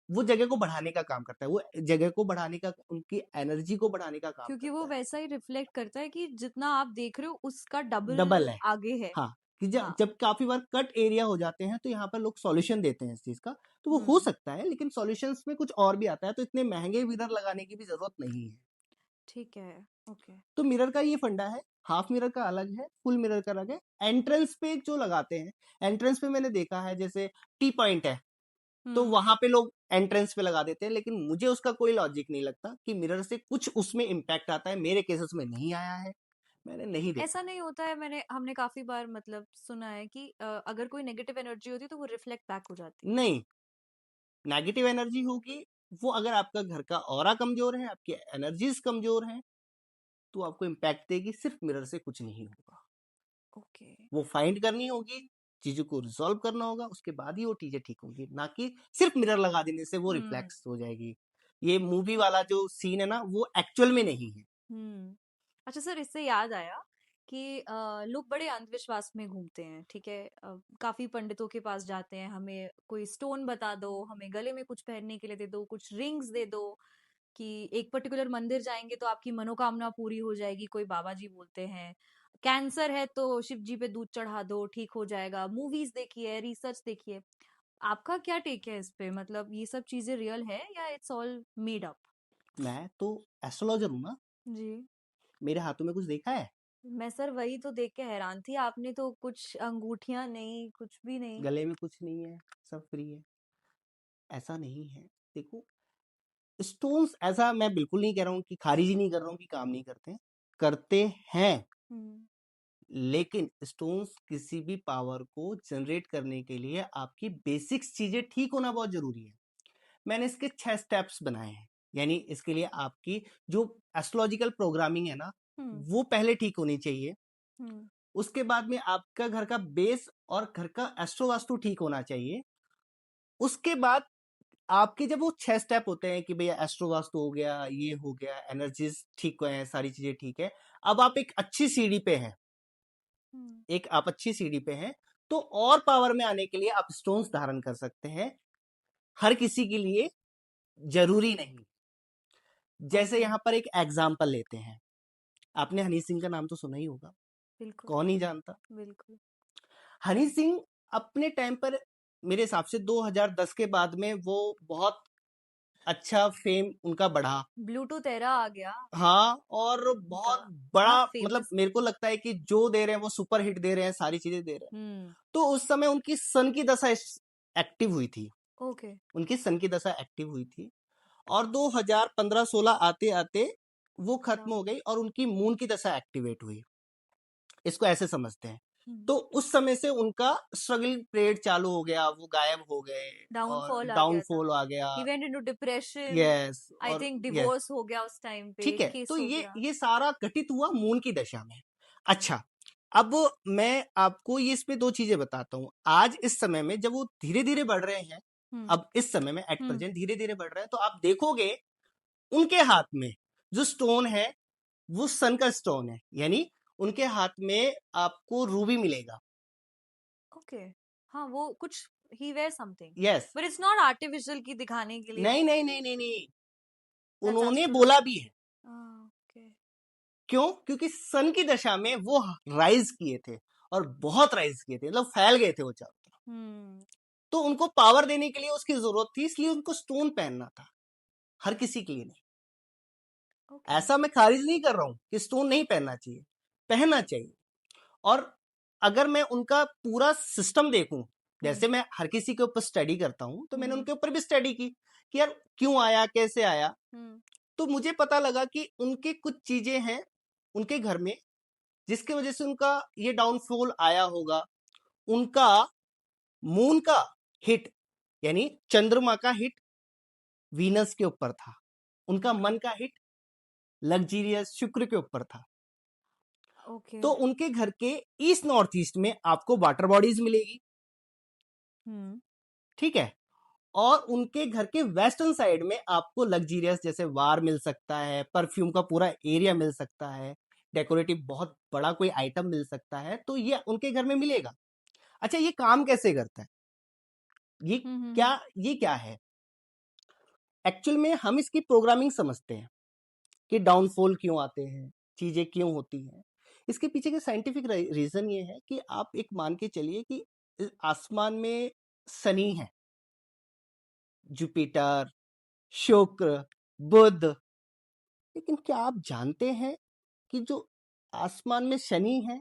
वो जगह को बढ़ाने का काम करता है, वो जगह को बढ़ाने का, उनकी एनर्जी को बढ़ाने का काम क्योंकि वो करता है। वैसा ही रिफ्लेक्ट करता है कि जितना आप देख रहे हो उसका डबल डबल है, आगे है। हाँ। कि जब हाँ। जब काफी बार कट एरिया हो जाते हैं तो यहाँ पर लोग सॉल्यूशन देते हैं इस चीज का, तो वो हो सकता है, लेकिन सॉल्यूशंस में कुछ और भी आता है, तो इतने महंगे मिरर लगाने की भी जरूरत नहीं है। ठीक है। ओके। तो मिरर का ये फंडा है, हाफ मिरर का अलग है, फुल मिरर का अलग है। एंट्रेंस पे जो लगाते हैं, एंट्रेंस पे मैंने देखा है जैसे टी पॉइंट है तो वहां पे लोग एंट्रेंस पे लगा देते हैं, लेकिन मुझे उसका कोई लॉजिक नहीं लगता कि मिरर से कुछ उसमें इम्पैक्ट आता है। मेरे केसेस में नहीं आया है, मैंने नहीं देखा ऐसा है। नहीं होता है, हमने काफी बार मतलब सुना है कि अगर कोई नेगेटिव एनर्जी होती है तो वो रिफ्लेक्ट बैक हो जाती है। नहीं, नेगेटिव एनर्जी होगी वो अगर आपका घर का ऑरा कमजोर है, आपकी एनर्जीज कमजोर हैं, तो आपको इम्पैक्ट देगी, सिर्फ मिरर से कुछ नहीं होगा। ओके। वो फाइंड करनी होगी, चीजों को रिजॉल्व करना होगा, उसके बाद ही वो चीजें ठीक होंगी, ना कि सिर्फ मिरर लगा देने से वो रिफ्लेक्स हो जाएगी। ये मूवी वाला जो सीन है ना वो एक्चुअल में नहीं है। अच्छा सर, इससे याद आया कि लोग बड़े अंधविश्वास में घूमते हैं, ठीक है। काफी पंडितों के पास जाते हैं, हमें कोई स्टोन बता दो, हमें गले में कुछ पहनने के लिए दे दो, कुछ रिंग्स दे दो, कि एक पर्टिकुलर मंदिर जाएंगे तो आपकी मनोकामना पूरी हो जाएगी, कोई बाबा जी बोलते हैं। कैंसर है तो शिव जी पे दूध चढ़ा दो, ठीक हो जाएगा। मूवीज देखिए, रिसर्च देखिए। आपका क्या टेक है इस पे? मतलब ये सब चीजें रियल है या इट्स ऑल मेड अप? मैं तो एस्ट्रोलॉजर हूँ ना, जी। मेरे हाथों में कुछ देखा है? मैं सर वही तो देख के हैरान थी, आपने तो कुछ अंगूठियां नहीं, कुछ भी नहीं। गले में कुछ नहीं है, सब फ्री है, ऐसा नहीं है। देखो, स्टोन्स ऐसा मैं बिल्कुल नहीं कह रहा हूँ कि खारिज ही नहीं कर रहा हूँ कि काम नहीं करते हैं, करते हैं। लेकिन स्टोन्स किसी भी पावर को जनरेट करने के लिए आपकी बेसिक्स चीजें ठीक होना बहुत जरूरी है। मैंने इसके 6 स्टेप्स बनाए हैं, यानी इसके लिए आपकी जो एस्ट्रोलॉजिकल प्रोग्रामिंग है ना वो पहले ठीक होनी चाहिए। हम्म। उसके बाद में आपका घर का बेस और घर का एस्ट्रो वास्तु ठीक होना चाहिए। उसके बाद आपके जब वो 6 स्टेप होते हैं कि भैया एस्ट्रो वास्तु हो गया, ये हो गया, एनर्जीज ठीक है, सारी चीजें ठीक है। अब आप एक अच्छी सीढ़ी पे हैं, एक आप अच्छी सीढ़ी पे हैं, तो और पावर में आने के लिए आप स्टोन्स धारण कर सकते हैं। हर किसी के लिए जरूरी नहीं। जैसे ओके। यहां पर एक एग्जाम्पल लेते हैं, आपने हनी सिंह का नाम तो सुना ही होगा, बिल्कुल। कौन ही जानता। बिल्कुल। हनी सिंह अपने टाइम पर मेरे हिसाब से 2010 के बाद में वो बहुत अच्छा फेम उनका बढ़ा। ब्लूटूथ एरा आ गया हाँ, और उनका। बहुत हाँ, बड़ा, मतलब फेमस। मेरे को लगता है कि जो दे रहे हैं वो सुपर हिट दे रहे हैं, सारी चीजें दे रहे हैं। हम्म। तो उस समय उनकी सन की दशा एक्टिव हुई थी, ओके। उनकी सन की दशा एक्टिव हुई थी। और 2015-16 आते आते वो खत्म डाउन। हो गई और उनकी मून की दशा एक्टिवेट हुई, इसको ऐसे समझते हैं। हम्म। तो उस समय से उनका स्ट्रगलिंग पीरियड चालू हो गया, वो गायब हो गए और डाउनफॉल आ गया था। डाउनफॉल आ गया। He went into depression. Yes, I और थिंक यस, डिवोर्स हो गया उस टाइम पे, ठीक है। केस तो हो ये गया। ये सारा घटित हुआ मून की दशा में। अच्छा, अब मैं आपको ये इसमें दो चीजें बताता हूँ। आज इस समय में जब वो धीरे धीरे बढ़ रहे हैं, हम्म। अब इस समय में एट हम्म। प्रेजेंट धीरे धीरे बढ़ रहे हैं, तो आप देखोगे उनके हाथ में जो स्टोन है वो सन का स्टोन है, यानी उनके हाथ में आपको रूबी मिलेगा। ओके। हाँ, वो कुछ ही where something, yes, but it's not artificial की दिखाने के लिए। नहीं नहीं नहीं नहीं नहीं, दैट्स उन्होंने एस्ट्रोलॉजी। बोला भी है। ओके। क्यों? क्योंकि सन की दशा में वो राइज किए थे, और बहुत राइज किए थे, मतलब फैल गए थे वो चारों तरफ। हम्म। तो उनको पावर देने के लिए उसकी जरूरत थी, इसलिए उनको स्टोन पहनना था, हर किसी के लिए नहीं। ओके। ऐसा मैं खारिज नहीं कर रहा हूं कि स्टोन नहीं पहनना चाहिए, पहनना चाहिए। और अगर मैं उनका पूरा सिस्टम देखूं, जैसे मैं हर किसी के ऊपर स्टडी करता हूं, तो मैंने उनके ऊपर भी स्टडी की कि यार क्यों आया, कैसे आया। हम्म। तो मुझे पता लगा कि उनके कुछ चीजें हैं उनके घर में जिसकी वजह से उनका ये डाउनफॉल आया होगा। उनका मून का हिट, यानी चंद्रमा का हिट वीनस के ऊपर था। उनका मन का हिट लग्जीरियस शुक्र के ऊपर था। ओके। तो उनके घर के ईस्ट नॉर्थ ईस्ट में आपको वाटर बॉडीज मिलेगी, हम्म। ठीक है। और उनके घर के वेस्टर्न साइड में आपको लग्जीरियस जैसे वार मिल सकता है, परफ्यूम का पूरा एरिया मिल सकता है, डेकोरेटिव बहुत बड़ा कोई आइटम मिल सकता है, तो ये उनके घर में मिलेगा। अच्छा, ये काम कैसे करता है, ये क्या, ये क्या है? एक्चुअल में हम इसकी प्रोग्रामिंग समझते हैं कि डाउनफॉल क्यों आते हैं, चीजें क्यों होती हैं। इसके पीछे का साइंटिफिक रीजन ये है कि आप एक मान के चलिए कि आसमान में शनि है, जुपिटर, शुक्र, बुध। लेकिन क्या आप जानते हैं कि जो आसमान में शनि है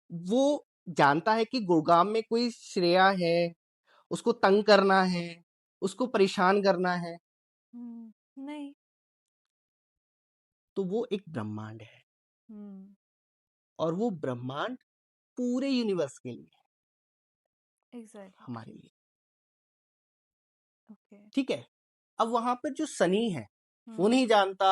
वो जानता है कि गुरुग्राम में कोई श्रेया है, उसको तंग करना है, उसको परेशान करना है। नहीं। तो वो एक ब्रह्मांड है, हम्म। और वो ब्रह्मांड पूरे यूनिवर्स के लिए, एग्जैक्टली। हमारे लिए, ओके। ठीक है। अब वहां पर जो सनी है वो हम्म। नहीं जानता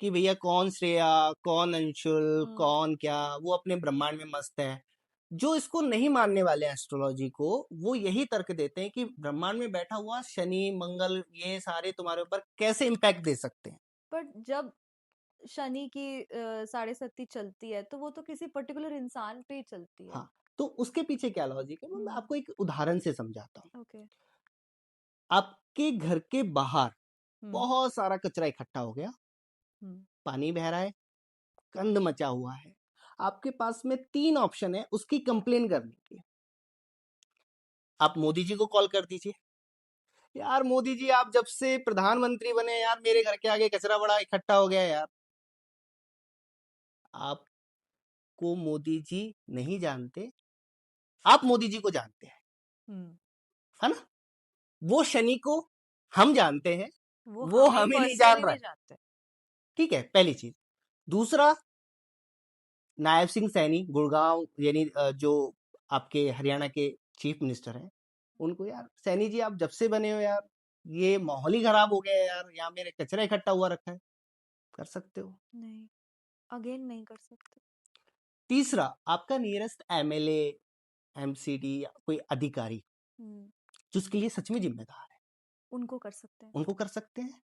कि भैया कौन श्रेया, कौन अंशुल, हम्म। कौन क्या, वो अपने ब्रह्मांड में मस्त है। जो इसको नहीं मानने वाले एस्ट्रोलॉजी को, वो यही तर्क देते हैं कि ब्रह्मांड में बैठा हुआ शनि मंगल ये सारे तुम्हारे ऊपर कैसे इम्पैक्ट दे सकते हैं। बट जब शनि की साढ़े सत्ती चलती है तो वो तो किसी पर्टिकुलर इंसान पे ही चलती है। हाँ, तो उसके पीछे क्या लॉजिक है, मैं हम्म। आपको एक उदाहरण से समझाता हूँ। ओके। आपके घर के बाहर हम्म। बहुत सारा कचरा इकट्ठा हो गया, हम्म। पानी बह रहा है, गंद मचा हुआ है। आपके पास में 3 ऑप्शन है उसकी कंप्लेन करने की। आप मोदी जी को कॉल कर दीजिए, यार मोदी जी आप जब से प्रधानमंत्री बने यार मेरे घर के आगे कचरा बड़ा इकट्ठा हो गया यार। आपको मोदी जी नहीं जानते, आप मोदी जी को जानते हैं, हम्म। है ना। वो शनि को हम जानते हैं, वो वो हमें हमें नहीं जान पर्सनली रहा नहीं है, जानते। ठीक है, पहली चीज। दूसरा, नायब सिंह सैनी गुड़गांव, यानी जो आपके हरियाणा के चीफ मिनिस्टर हैं, उनको यार सैनी जी आप जब से बने हो यार ये माहौल ही खराब हो गया है यार, यहाँ मेरे कचरा इकट्ठा हुआ रखा है। कर सकते हो। नहीं, अगेन नहीं कर सकते। तीसरा, आपका नियरेस्ट एमएलए, एमसीडी या कोई अधिकारी हम्म, जो उसके लिए सच में जिम्मेदार है, उनको कर सकते हैं। उनको कर सकते हैं।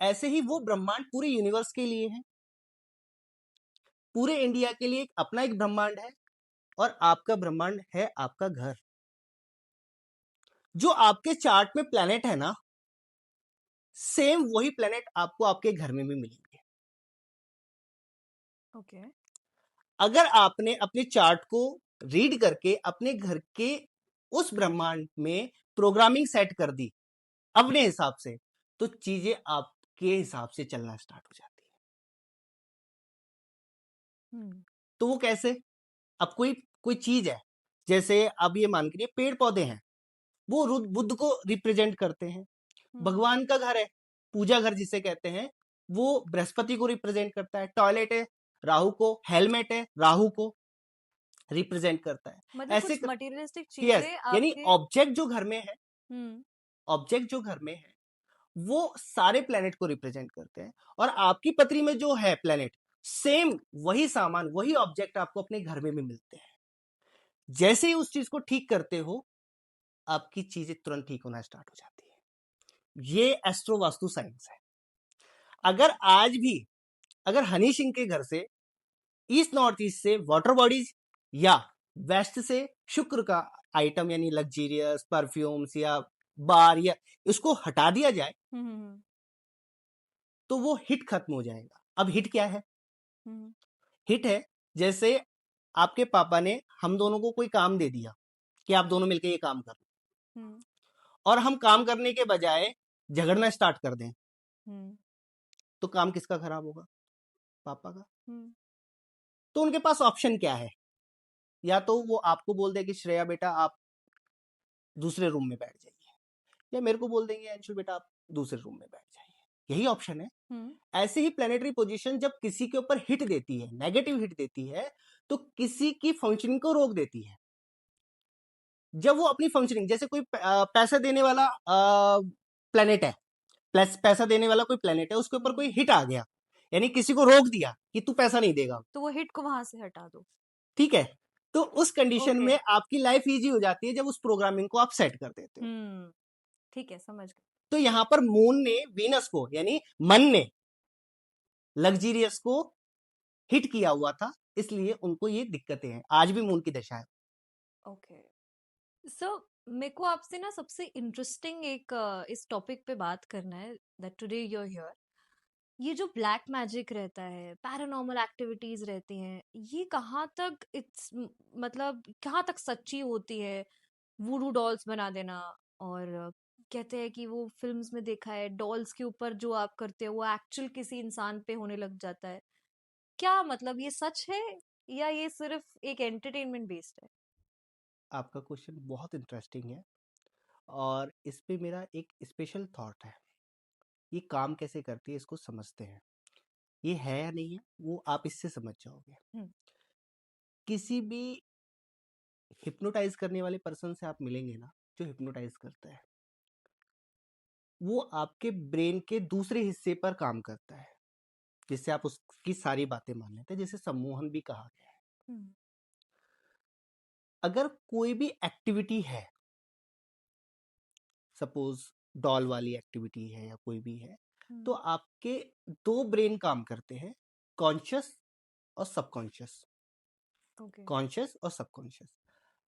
ऐसे ही वो ब्रह्मांड पूरे यूनिवर्स के लिए है, पूरे इंडिया के लिए अपना एक ब्रह्मांड है, और आपका ब्रह्मांड है आपका घर। जो आपके चार्ट में प्लेनेट है ना, सेम वही प्लेनेट आपको आपके घर में भी मिलेंगे। ओके। अगर आपने अपने चार्ट को रीड करके अपने घर के उस ब्रह्मांड में प्रोग्रामिंग सेट कर दी अपने हिसाब से, तो चीजें आपके हिसाब से चलना स्टार्ट हो जाती है। हम्म। तो वो कैसे? अब कोई कोई चीज है, जैसे अब ये मान के पेड़ पौधे हैं, वो बुद्ध को रिप्रेजेंट करते हैं। हम्म। भगवान का घर है, पूजा घर जिसे कहते हैं, वो बृहस्पति को रिप्रेजेंट करता है। टॉयलेट है, राहु को। हेलमेट है, राहु को रिप्रेजेंट करता है। मतलब ऐसे कुछ मटेरियलिस्टिक यस, चीजें यानी आपके। ऑब्जेक्ट जो घर में है, हम्म। ऑब्जेक्ट जो घर में है, वो सारे प्लेनेट को रिप्रेजेंट करते हैं। और आपकी पत्री में जो है प्लेनेट, सेम वही सामान, वही ऑब्जेक्ट आपको अपने घर में भी मिलते हैं। जैसे ही उस चीज को ठीक करते हो, आपकी चीजें तुरंत ठीक होना स्टार्ट हो जाती है। ये एस्ट्रो वास्तु साइंस है। अगर आज भी, अगर हनी सिंह के घर से ईस्ट नॉर्थ ईस्ट से वाटर बॉडीज, या वेस्ट से शुक्र का आइटम यानी लग्जीरियस परफ्यूम्स या बार, या इसको हटा दिया जाए, हम्म। तो वो हिट खत्म हो जाएगा। अब हिट क्या है? हम्म। हिट है, जैसे आपके पापा ने हम दोनों को कोई काम दे दिया कि आप दोनों मिलकर ये काम करो, हम्म। और हम काम करने के बजाय झगड़ना स्टार्ट कर दें, हम्म। तो काम किसका खराब होगा? पापा का। हम्म। तो उनके पास ऑप्शन क्या है? या तो वो आपको बोल दे कि श्रेया बेटा आप दूसरे रूम में बैठ जाइए, या मेरे को बोल देंगे अंशु बेटा आप दूसरे रूम में बैठ जाइए। यही ऑप्शन है। हम्म। ऐसे ही प्लेनेटरी पोजीशन जब किसी के ऊपर हिट देती है, नेगेटिव हिट देती है, तो किसी की फंक्शनिंग को रोक देती है। जब वो अपनी फंक्शनिंग, जैसे कोई पैसा देने वाला प्लेनेट है, प्लस पैसा देने वाला कोई प्लेनेट है, उसके ऊपर कोई हिट आ गया, यानी किसी को रोक दिया कि तू पैसा नहीं देगा, तो वो हिट को वहां से हटा दो। ठीक है? तो उस कंडीशन ओके। में आपकी लाइफ इजी हो जाती है जब उस प्रोग्रामिंग को आप सेट कर देते हो। हम्म। ठीक है, समझ गए। तो यहां पर मून ने वीनस को, यानी मन ने लग्जीरियस को हिट किया हुआ था, इसलिए उनको ये दिक्कतें हैं। आज भी मून की दशा है। ओके। सो मेरे को आपसे ना सबसे इंटरेस्टिंग एक इस टॉपिक पे बात करना है, that today you are here. ये जो ब्लैक मैजिक रहता है, पैरानॉर्मल एक्टिविटीज रहती हैं, ये कहाँ तक इट्स मतलब कहाँ तक सच्ची होती है? वूडू डॉल्स बना देना, और कहते हैं कि वो फिल्म्स में देखा है, डॉल्स के ऊपर जो आप करते हो वो एक्चुअल किसी इंसान पे होने लग जाता है। क्या मतलब ये सच है, या ये सिर्फ एक एंटरटेनमेंट बेस्ड है? आपका क्वेश्चन बहुत इंटरेस्टिंग है, और इस पे मेरा एक स्पेशल थॉट है। ये काम कैसे करती है इसको समझते हैं। ये है या नहीं है वो आप इससे समझ जाओगे। हम्म। किसी भी हिप्नोटाइज करने वाले पर्सन से आप मिलेंगे ना, जो हिप्नोटाइज करता है, वो आपके ब्रेन के दूसरे हिस्से पर काम करता है, जिससे आप उसकी सारी बातें मान लेते हैं, जिसे सम्मोहन भी कहा गया है। हम्म। अगर कोई भी एक्टिविटी है, सपोज डॉल वाली एक्टिविटी है या कोई भी है, तो हम्म। आपके दो ब्रेन काम करते हैं, कॉन्शियस और सबकॉन्शियस। ओके। कॉन्शियस और सबकॉन्शियस।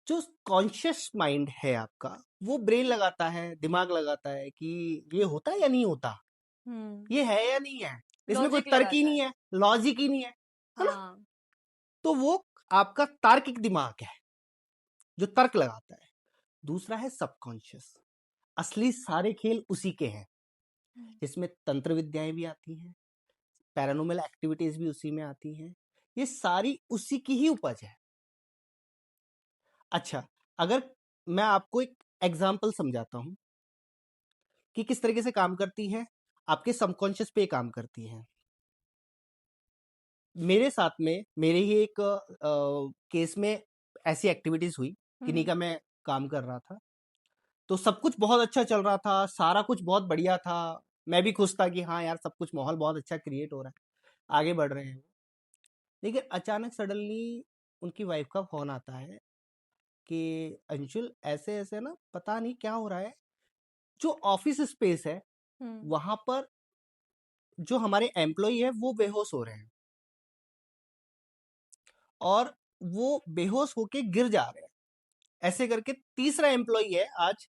जो कॉन्शियस माइंड है आपका, वो ब्रेन लगाता है, दिमाग लगाता है कि ये होता है या नहीं होता, हम्म। ये है या नहीं है, इसमें कोई लॉजिक तर्क ही लगाता नहीं है। है, लॉजिक ही नहीं है ना? हाँ। तो वो आपका तार्किक दिमाग है जो तर्क लगाता है। दूसरा है सबकॉन्शियस। असली सारे खेल उसी के हैं, हम्म। जिसमें तंत्र विद्याएं भी आती हैं, पैरानॉर्मल एक्टिविटीज भी उसी में आती हैं। ये सारी उसी की ही उपज है। अच्छा, अगर मैं आपको एक एग्जाम्पल समझाता हूं कि किस तरीके से काम करती है, आपके सबकॉन्शियस पे काम करती है। मेरे साथ में मेरे ही एक केस में ऐसी एक्टिविटीज हुई। किन्हीं हम्म। का मैं काम कर रहा था, तो सब कुछ बहुत अच्छा चल रहा था, सारा कुछ बहुत बढ़िया था, मैं भी खुश था कि हाँ यार सब कुछ माहौल बहुत अच्छा क्रिएट हो रहा है, आगे बढ़ रहे हैं। लेकिन अचानक सडनली उनकी वाइफ का फोन आता है कि अंशुल ऐसे ऐसे ना पता नहीं क्या हो रहा है, जो ऑफिस स्पेस है हम्म। वहां पर जो हमारे एम्प्लॉय है वो बेहोश हो रहे हैं, और वो बेहोश होके गिर जा रहे हैं। ऐसे करके तीसरा एम्प्लॉय है आज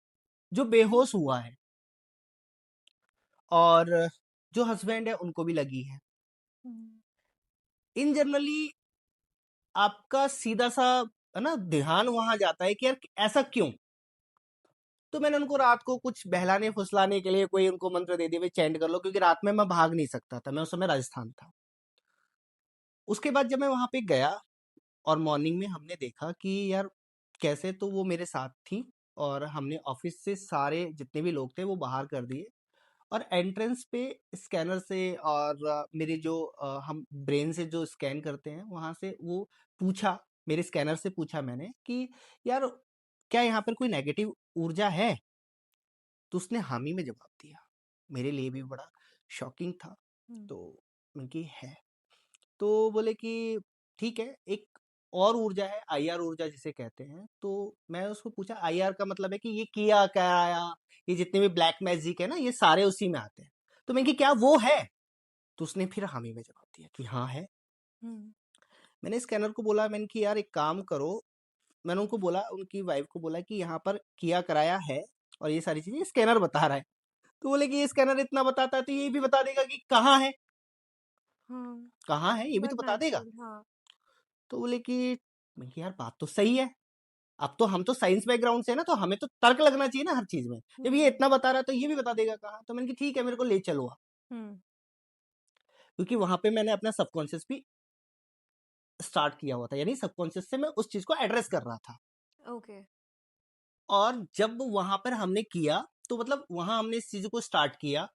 जो बेहोश हुआ है, और जो हस्बैंड है उनको भी लगी है। हम्म। इन जनरली आपका सीधा सा है ना ध्यान वहां जाता है कि यार ऐसा क्यों। तो मैंने उनको रात को कुछ बहलाने फुसलाने के लिए कोई उनको मंत्र दे दिया, भाई चैंट कर लो, क्योंकि रात में मैं भाग नहीं सकता था, मैं उस समय राजस्थान था। उसके बाद जब मैं वहां पे गया और मॉर्निंग में हमने देखा कि यार कैसे, तो वो मेरे साथ थी, और हमने ऑफिस से सारे जितने भी लोग थे वो बाहर कर दिए, और एंट्रेंस पे स्कैनर से और मेरे जो हम ब्रेन से जो स्कैन करते हैं वहां से वो पूछा, मेरे स्कैनर से पूछा मैंने कि यार क्या यहाँ पर कोई नेगेटिव ऊर्जा है। तो उसने हामी में जवाब दिया। मेरे लिए भी बड़ा शॉकिंग था। हम्म। तो उनकी है, तो बोले कि ठीक है, एक और ऊर्जा है आईआर ऊर्जा जिसे कहते हैं। तो मैं उसको पूछा आईआर का मतलब है कि ये किया क्या आया, ये जितने भी ब्लैक मैजिक है ना ये सारे उसी में आते हैं। तो मैं कि क्या वो है। तो उसने फिर हामी में जवाब दिया कि हाँ है। हम्म। मैंने स्कैनर को बोला, मैंने कि यार एक काम करो, मैंने उनको बोला, उनकी वाइफ को बोला कि यहाँ पर किया कराया है और ये सारी चीजें स्कैनर बता रहा है। तो बोले कि ये स्कैनर इतना बताता है तो ये भी बता देगा कि कहाँ है, हाँ। कहाँ है ये भी तो बट बता देगा। नेचुरल, हाँ। तो बोले कि मैं कि यार बात तो सही है, अब तो हम तो साइंस बैकग्राउंड से है ना, तो हमें तो तर्क लगना चाहिए ना हर चीज में। जब ये हम्म। इतना बता रहा है तो ये भी बता देगा कहाँ। तो मैंने कि ठीक है मेरे को ले चलो आप। हम्म। क्योंकि वहां पे मैंने अपना सबकॉन्शियस भी स्टार्ट किया हुआ था, यानी सबकॉन्शियस से मैं उस चीज को एड्रेस कर रहा था। ओके। और जब वहां पर हमने किया, तो मतलब वहां हमने इस चीज को स्टार्ट किया,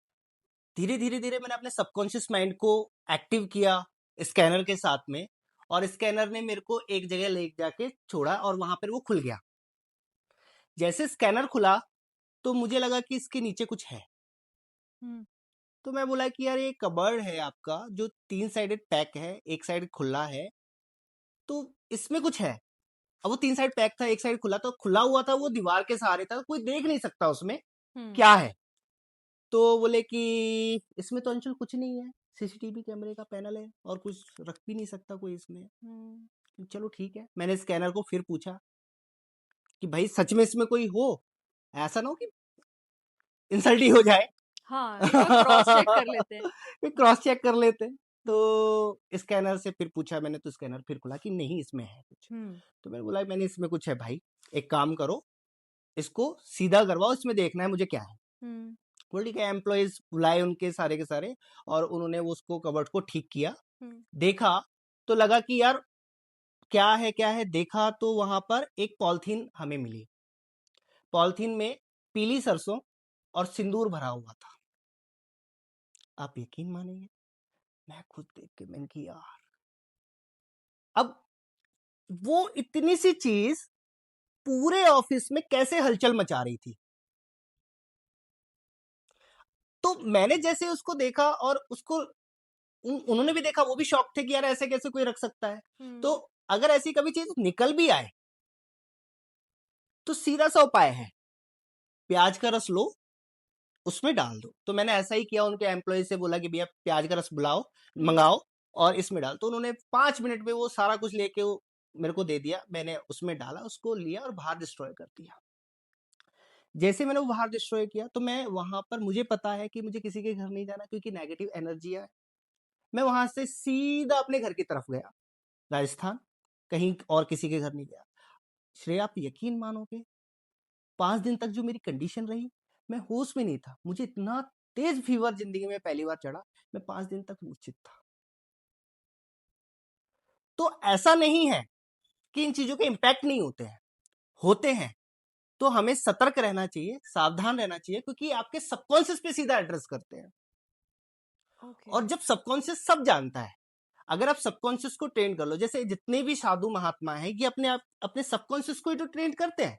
धीरे धीरे धीरे मैंने अपने सबकॉन्शियस माइंड को एक्टिव किया स्कैनर के साथ में, और स्कैनर ने मेरे को एक जगह ले जाके छोड़ा और वहां पर वो खुल गया। जैसे स्कैनर खुला तो मुझे लगा कि इसके नीचे कुछ है। हम्म। तो मैं बोला कि यार ये कबर्ड है आपका जो 3 साइडेड पैक है, एक साइड खुला है, तो इसमें कुछ है। अब वो 3 साइड पैक था, एक साइड खुला, तो खुला हुआ था वो दीवार के सहारे था, कोई देख नहीं सकता उसमें हम्म। क्या है। तो बोले कि इसमें तो अंशुल कुछ नहीं है, सीसीटीवी कैमरे का पैनल है और कुछ रख भी नहीं सकता कोई इसमें। हम्म। चलो ठीक है, मैंने स्कैनर को फिर पूछा कि भाई सच में इसमें कोई हो, ऐसा ना हो कि इंसल्ट ही हो जाए। हाँ, एक बार क्रॉस चेक कर लेते हैं। क्रॉस चेक कर लेते। तो स्कैनर से फिर पूछा मैंने, तो स्कैनर फिर खुला कि नहीं इसमें है कुछ। हम्म। तो मैंने बोला मैंने इसमें कुछ है भाई, एक काम करो इसको सीधा करवाओ, इसमें देखना है मुझे क्या है। हम्म। बोल ठीक है, एम्प्लॉयज बुलाए उनके सारे के सारे, और उन्होंने वो उसको कबर्ड को ठीक किया। हम्म। देखा तो लगा कि यार क्या है क्या है। देखा तो वहां पर एक पॉलिथीन हमें मिली, पॉलिथीन में पीली सरसों और सिंदूर भरा हुआ था। आप यकीन मानेंगे, मैं खुद देख के मैंने कि यार, अब वो इतनी सी चीज पूरे ऑफिस में कैसे हलचल मचा रही थी। तो मैंने जैसे उसको देखा और उसको उन्होंने भी देखा, वो भी शॉक थे कि यार ऐसे कैसे कोई रख सकता है। तो हम्म। अगर ऐसी कभी चीज निकल भी आए तो सीधा सा उपाय है, प्याज का रस लो, उसमें डाल दो। तो मैंने ऐसा ही किया, उनके एम्प्लॉय से बोला कि भैया प्याज का रस बुलाओ, हम्म। मंगाओ और इसमें डाल। तो उन्होंने 5 मिनट में वो सारा कुछ लेके वो मेरे को दे दिया। मैंने उसमें डाला, उसको लिया और बाहर डिस्ट्रॉय कर दिया। जैसे मैंने वो बाहर डिस्ट्रॉय किया तो मैं वहां पर, मुझे पता है कि मुझे किसी के घर नहीं जाना क्योंकि नेगेटिव एनर्जी है। मैं वहां से सीधा अपने घर की तरफ गया, राजस्थान, कहीं और किसी के घर नहीं गया। श्रेया आप यकीन मानोगे, 5 दिन तक जो मेरी कंडीशन रही, मैं होश में नहीं था। मुझे इतना तेज फीवर जिंदगी में पहली बार चढ़ा, मैं 5 दिन तक मूर्छित था। तो ऐसा नहीं है कि इन चीजों के इम्पैक्ट नहीं होते हैं, होते हैं। तो हमें सतर्क रहना चाहिए, सावधान रहना चाहिए, क्योंकि आपके सबकॉन्शियस पे सीधा एड्रेस करते हैं। ओके। और जब सबकॉन्शियस सब जानता है, अगर आप सबकॉन्शियस को ट्रेन कर लो, जैसे जितने भी साधु महात्मा हैं ये अपने आप अपने सबकॉन्शियस को ही तो ट्रेन करते हैं।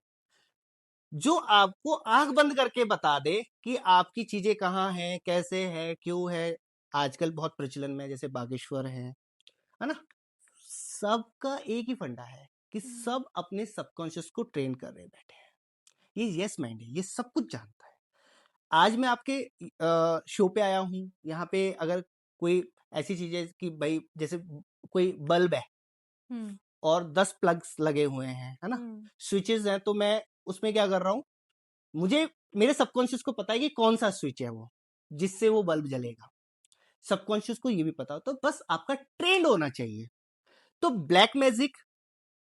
जो आपको आंख बंद करके बता दे कि आपकी चीजें कहाँ हैं, कैसे है, क्यों है। आजकल बहुत प्रचलन में जैसे बागेश्वर है ना। सबका एक ही फंडा है कि हम्म। सब अपने सबकॉन्शियस को ट्रेन कर रहे बैठे हैं। ये यस माइंड है, ये सब कुछ जानता है। आज मैं आपके शो पे आया हूँ, यहाँ पे अगर कोई ऐसी चीज है कि भाई जैसे कोई बल्ब है हम्म। और 10 प्लग्स लगे हुए हैं, है ना, हम्म। स्विचेस हैं, तो मैं उसमें क्या कर रहा हूँ, मुझे मेरे सबकॉन्शियस को पता है कि कौन सा स्विच है वो जिससे वो बल्ब जलेगा। सबकॉन्शियस को ये भी पता हो, तो बस आपका ट्रेंड होना चाहिए। तो ब्लैक मैजिक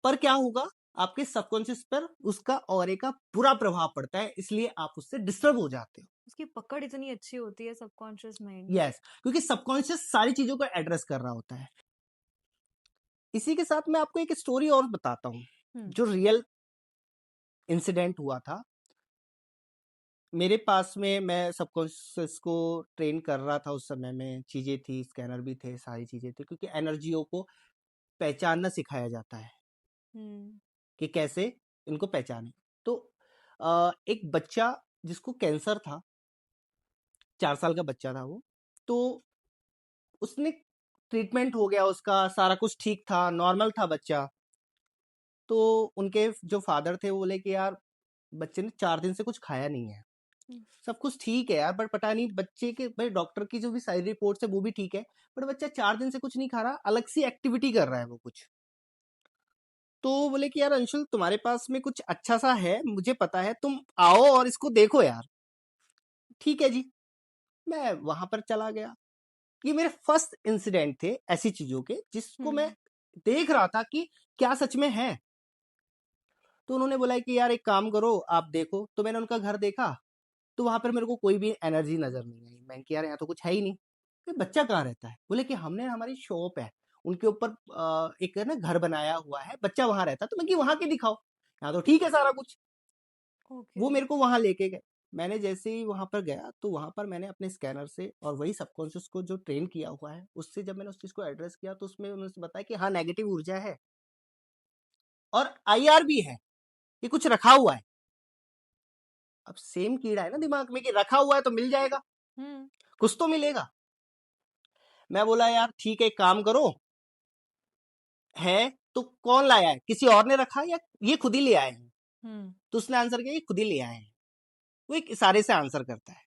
पर क्या होगा, आपके सबकॉन्शियस पर उसका ऑरे का बुरा प्रभाव पड़ता है, इसलिए आप उससे डिस्टर्ब हो जाते हो। उसकी पकड़ इतनी अच्छी होती है सबकॉन्शियस माइंड की। यस, क्योंकि सबकॉन्शियस सारी चीजों को एड्रेस कर रहा होता है। इसी के साथ मैं आपको एक स्टोरी और बताता हूँ, हम्म। जो रियल इंसिडेंट हुआ था मेरे पास में। मैं सबकॉन्शियस को ट्रेन कर रहा था, उस समय में चीजें थी, स्कैनर भी थे, सारी चीजें थी, क्योंकि एनर्जियों को पहचानना सिखाया जाता है हम्म। कि कैसे इनको पहचाने। तो एक बच्चा जिसको कैंसर था, 4 साल का बच्चा था वो, तो उसने ट्रीटमेंट हो गया, उसका सारा कुछ ठीक था, नॉर्मल था बच्चा। तो उनके जो फादर थे वो बोले कि यार बच्चे ने 4 दिन से कुछ खाया नहीं है, हम्म। सब कुछ ठीक है यार, बट पता नहीं बच्चे के, भाई डॉक्टर की जो भी सारी रिपोर्ट्स है वो भी ठीक है, बट बच्चा 4 दिन से कुछ नहीं खा रहा, अलग सी एक्टिविटी कर रहा है वो कुछ। तो बोले कि यार अंशुल, तुम्हारे पास में कुछ अच्छा सा है, मुझे पता है, तुम आओ और इसको देखो यार। ठीक है जी, मैं वहां पर चला गया। ये मेरे फर्स्ट इंसिडेंट थे ऐसी चीजों के, जिसको मैं हम्म। देख रहा था कि क्या सच में है। तो उन्होंने बोला कि यार एक काम करो, आप देखो। तो मैंने उनका घर देखा, तो वहां पर मेरे को कोई भी एनर्जी नजर नहीं आई। मैंने कहा यार यहाँ तो कुछ है ही नहीं, ये बच्चा कहाँ रहता है। बोले कि हमने, हमारी शॉप है उनके ऊपर, एक है ना घर बनाया हुआ है, बच्चा वहां रहता है। तो मैं कि वहां के दिखाओ, यहाँ तो ठीक है सारा कुछ। ओके। वो मेरे को वहां लेके गए। मैंने जैसे ही वहां पर गया, तो वहां पर मैंने अपने स्कैनर से और वही सबकॉन्शियस को जो ट्रेन किया हुआ है उससे जब मैंने उस चीज को एड्रेस किया, तो उसमें उन्होंने बताया कि हाँ, नेगेटिव ऊर्जा है और आईआर भी है, ये कुछ रखा हुआ है। अब सेम कीड़ा है ना दिमाग में कि रखा हुआ है तो मिल जाएगा, हम्म। कुछ तो मिलेगा। मैं बोला यार ठीक है, एक काम करो, है तो कौन लाया है, किसी और ने रखा या ये खुद ही ले आए हैं। हम्म। तो उसने आंसर किया, ये खुद ही ले आए हैं। वो एक इशारे से आंसर करता है।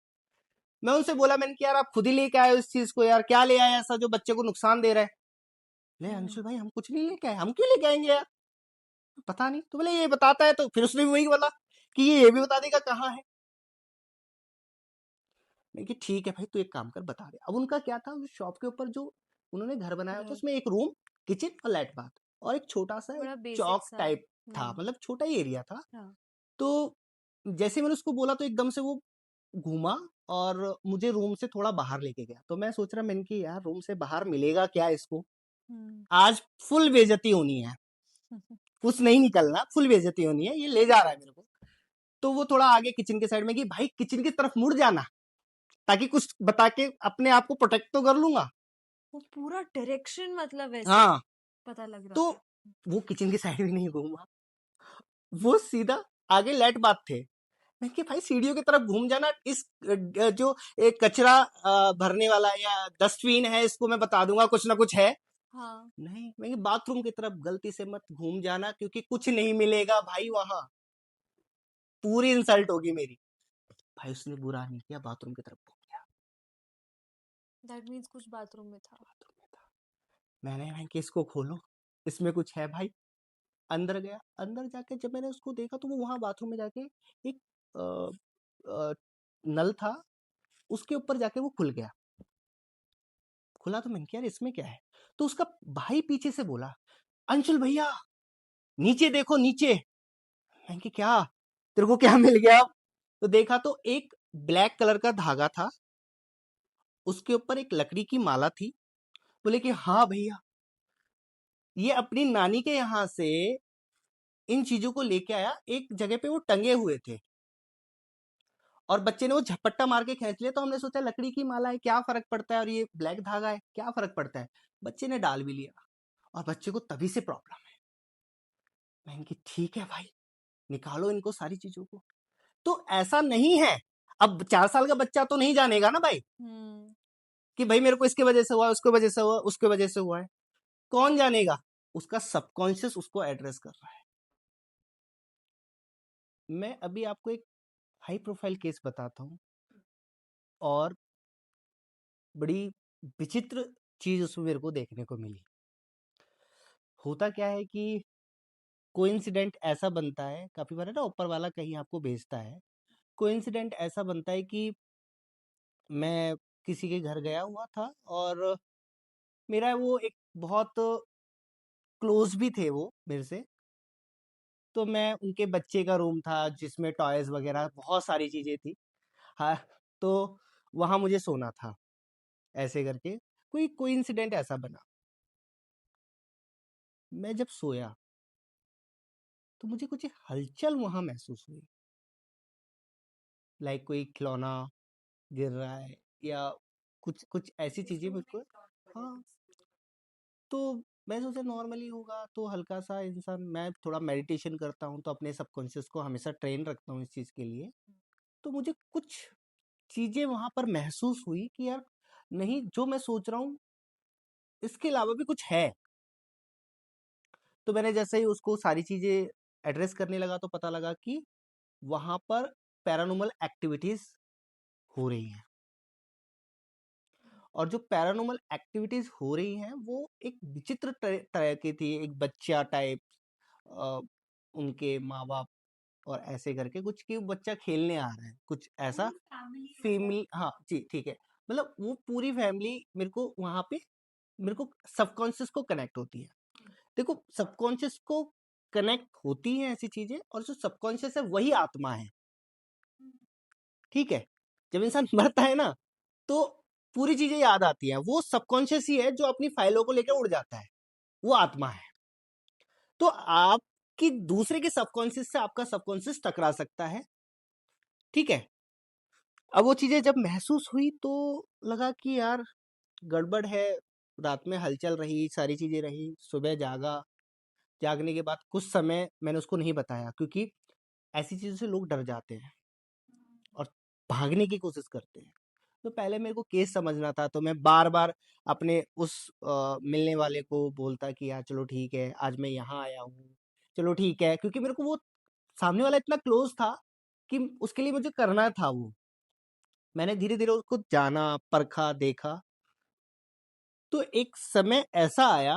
मैं उनसे बोला, मैंने कि यार आप खुद ही लेके आए हो इस चीज को, यार क्या ले आए ऐसा जो बच्चे को नुकसान दे रहा है। ले हम्म। अंशुल भाई, हम कुछ नहीं लेके आए, हम क्यों लेके आएंगे यार, पता नहीं। तो बोले ये बताता है, तो फिर उसने भी वही बोला कि ये भी बता देगा कहाँ है। मैं कि ठीक है भाई, तू एक काम कर, बता दे। अब उनका क्या था, शॉप के ऊपर जो उन्होंने घर बनाया था, घर। उसमें एक रूम, किचन और लेट बाथ, और एक छोटा सा एक बड़ा बेसिक चौक सा। टाइप था, हम्म। मतलब छोटा ही एरिया था। हाँ। तो जैसे मैंने उसको बोला, तो एकदम से वो घूमा और मुझे रूम से थोड़ा बाहर लेके गया। तो मैं सोच रहा, मैंने कि यार रूम से बाहर मिलेगा क्या इसको, हम्म। आज फुल बेइज्जती होनी है, कुछ नहीं निकलना, फुल बेइज्जती होनी है, ये ले जा रहा है मेरे को। तो वो थोड़ा आगे किचन के साइड में कि भाई किचन की तरफ मुड़ जाना, ताकि कुछ बता के अपने आप को प्रोटेक्ट तो कर लूंगा। वो पूरा डायरेक्शन मतलब ऐसे हाँ। पता लग रहा तो था। वो किचन की साइड भी नहीं घूमा, वो सीधा आगे लेट बात थे। मैं कि भाई सीढ़ियों की तरफ घूम जाना, इस जो एक कचरा भरने वाला या डस्टबिन है, इसको मैं बता दूंगा कुछ ना कुछ है। हाँ। नहीं, मैं बाथरूम की तरफ गलती से मत घूम जाना, क्योंकि कुछ नहीं मिलेगा भाई वहां, पूरी इंसल्ट होगी मेरी। भाई उसने बुरा नहीं किया, बाथरूम की तरफ घूम गया। दैट मीन्स कुछ बाथरूम में था। बाथरूम में था। मैं कि इसको खोलो, इसमें कुछ है भाई। अंदर गया, अंदर जाके जब मैंने उसको देखा, तो वो वहां बाथरूम में जाके एक अ, अ, नल था, उसके ऊपर जाके वो खुल गया। खुला तो मैंने कहा यार इसमें क्या है। तो उसका भाई पीछे से बोला, अंशुल भैया नीचे देखो नीचे। मैंने कहा क्या, तेरे को क्या मिल गया। तो देखा तो एक ब्लैक कलर का धागा था, उसके ऊपर एक लकड़ी की माला थी। बोले कि हाँ भैया, ये अपनी नानी के यहाँ से इन चीजों को लेके आया, एक जगह पे वो टंगे हुए थे और बच्चे ने वो झपट्टा मार के खींच लिया। तो हमने सोचा लकड़ी की माला है, क्या फर्क पड़ता है, और ये ब्लैक धागा है, क्या फर्क पड़ता है। बच्चे ने डाल भी लिया, और बच्चे को तभी से प्रॉब्लम है। मैंने कहा ठीक है भाई, निकालो इनको सारी चीजों को। तो ऐसा नहीं है। अब 4 साल का बच्चा तो नहीं जानेगा ना भाई कि भाई मेरे को इसके वजह से हुआ है, उसके वजह से हुआ, उसके वजह से हुआ है। कौन जानेगा? उसका सबकॉन्शियस उसको एड्रेस कर रहा है। मैं अभी आपको एक हाई प्रोफाइल केस बताता हूँ, और बड़ी विचित्र चीज उसमें मेरे को देखने को मिली। होता क्या है कि कोइंसिडेंट ऐसा बनता है, काफी बार है ना, ऊपर वाला कहीं आपको भेजता है। कोइंसिडेंट ऐसा बनता है कि मैं किसी के घर गया हुआ था, और मेरा वो एक बहुत क्लोज भी थे वो मेरे से। तो मैं उनके बच्चे का रूम था जिसमें टॉयज वगैरह बहुत सारी चीजें थी। हाँ, तो वहां मुझे सोना था। ऐसे करके कोई कोइंसिडेंट ऐसा बना, मैं जब सोया तो मुझे कुछ हलचल वहां महसूस हुई, लाइक कोई खिलौना गिर रहा है, या कुछ कुछ ऐसी चीजें मुझको। हाँ, तो मैं सोचा नॉर्मली होगा, तो हल्का सा इंसान, मैं थोड़ा मेडिटेशन करता हूँ तो अपने सबकॉन्शियस को हमेशा ट्रेन रखता हूँ इस चीज के लिए। तो मुझे कुछ चीजें वहां पर महसूस हुई कि यार नहीं, जो मैं सोच रहा हूँ इसके अलावा भी कुछ है। तो मैंने जैसे ही उसको सारी चीजें एड्रेस करने लगा तो पता लगा कि वहां पर पैरानॉर्मल एक्टिविटीज हो रही हैं। और जो पैरानॉर्मल एक्टिविटीज हो रही हैं वो एक विचित्र तरह की थी। एक बच्चा टाइप, उनके माँ बाप, और ऐसे करके कुछ कि बच्चा खेलने आ रहा है, कुछ ऐसा फैमिली। हाँ जी, ठीक है। मतलब वो पूरी फैमिली मेरे को वहां पे, मेरे को सबकॉन्शियस को कनेक्ट होती है। देखो, सबकॉन्शियस को कनेक्ट होती हैं ऐसी चीजें, और जो सबकॉन्शियस है वही आत्मा है। ठीक है। जब इंसान मरता है ना, तो पूरी चीजें याद आती हैं। वो सबकॉन्शियस ही है जो अपनी फाइलों को लेकर उड़ जाता है, वो आत्मा है। तो आपकी दूसरे के सबकॉन्शियस से आपका सबकॉन्शियस टकरा सकता है। ठीक है। अब वो चीजें जब महसूस हुई तो लगा कि यार गड़बड़ है। रात में हलचल रही, सारी चीजें रही, सुबह जागा। जागने के बाद कुछ समय मैंने उसको नहीं बताया, क्योंकि ऐसी चीजों से लोग डर जाते हैं और भागने की कोशिश करते हैं। तो पहले मेरे को केस समझना था, तो मैं बार बार अपने उस मिलने वाले को बोलता कि यार चलो ठीक है, आज मैं यहाँ आया हूँ, चलो ठीक है, क्योंकि मेरे को वो सामने वाला इतना क्लोज था कि उसके लिए मुझे करना था वो। मैंने धीरे धीरे उसको जाना, परखा, देखा। तो एक समय ऐसा आया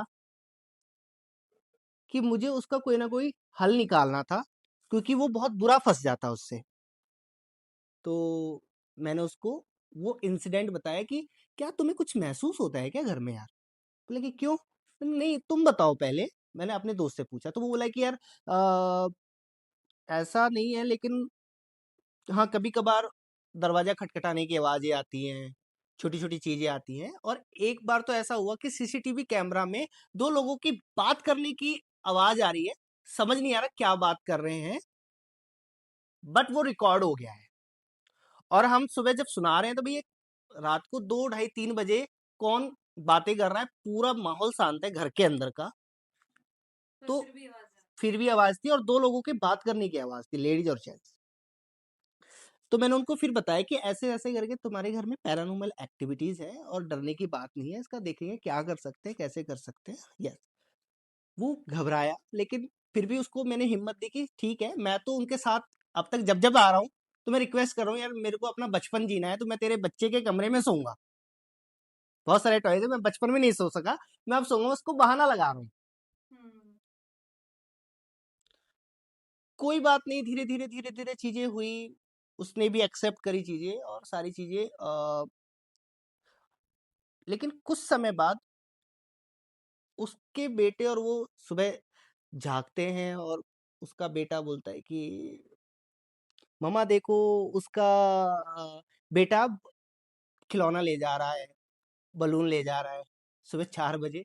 कि मुझे उसका कोई ना कोई हल निकालना था, क्योंकि वो बहुत बुरा फंस जाता उससे। तो मैंने उसको वो इंसिडेंट बताया कि क्या तुम्हें कुछ महसूस होता है क्या घर में यार? बोले कि क्यों? नहीं, तुम बताओ पहले। मैंने अपने दोस्त से पूछा, तो वो बोला कि यार ऐसा नहीं है, लेकिन हाँ, कभी कभार दरवाजा खटखटाने की आवाजें आती हैं, छोटी छोटी चीजें आती हैं। और एक बार तो ऐसा हुआ कि सीसीटीवी कैमरा में दो लोगों की बात करने की आवाज आ रही है, समझ नहीं आ रहा क्या बात कर रहे हैं, बट वो रिकॉर्ड हो गया है। और हम सुबह जब सुना रहे हैं तो भैया, रात को 2, ढाई, 3 बजे कौन बातें कर रहा है? पूरा माहौल शांत है घर के अंदर का। तो फिर भी आवाज थी, और दो लोगों के बात करने की आवाज थी, लेडीज और जेंट्स। तो मैंने उनको फिर बताया कि ऐसे ऐसे करके तुम्हारे घर में पैरानॉर्मल एक्टिविटीज है, और डरने की बात नहीं है, इसका देखेंगे क्या कर सकते हैं, कैसे कर सकते हैं। यस। वो घबराया, लेकिन फिर भी उसको मैंने हिम्मत दी कि ठीक है, मैं तो उनके साथ अब तक जब जब आ रहा हूँ तो मैं रिक्वेस्ट कर रहा हूँ, यार मेरे को अपना बचपन जीना है, तो मैं तेरे बच्चे के कमरे में सोऊंगा। बहुत सारे टॉयज है, मैं बचपन में नहीं सो सका, मैं अब सोऊंगा। उसको बहाना लगा रहा हूँ। कोई बात नहीं, धीरे धीरे धीरे धीरे चीजें हुई। उसने भी एक्सेप्ट करी चीजें और सारी चीजें, लेकिन कुछ समय बाद उसके बेटे और वो सुबह जागते हैं, और उसका बेटा बोलता है कि मम्मा देखो, उसका बेटा खिलौना ले जा रहा है, बलून ले जा रहा है। सुबह 4 बजे।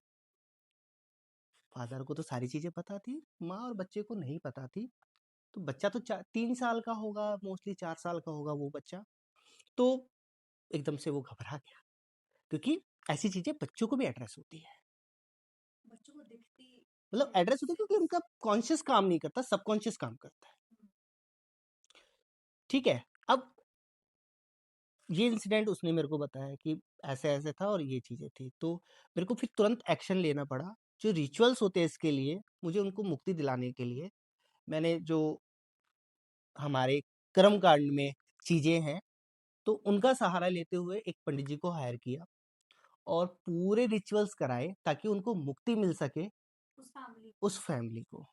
फादर को तो सारी चीजें पता थी, माँ और बच्चे को नहीं पता थी। तो बच्चा तो 3 साल का होगा, मोस्टली 4 साल का होगा वो बच्चा। तो एकदम से वो घबरा गया, क्योंकि ऐसी चीजें बच्चों को भी एड्रेस होती है। मतलब एड्रेस होती है, क्योंकि उनका कॉन्शियस काम नहीं करता, सबकॉन्शियस काम करता है। ठीक है। अब ये इंसिडेंट उसने मेरे को बताया कि ऐसे-ऐसे था और ये चीज़ें थी। तो मेरे को फिर तुरंत एक्शन लेना पड़ा। जो रिचुअल्स होते हैं इसके लिए, मुझे उनको मुक्ति दिलाने के लिए मैंने जो हमारे कर्म कांड में चीज़ें हैं, तो उनका सहारा लेते हुए एक पंडित जी को हायर किया और पूरे रिचुअल्स कराए ताकि उनको मुक्ति मिल सके उस फैमिली उस फैमिली को।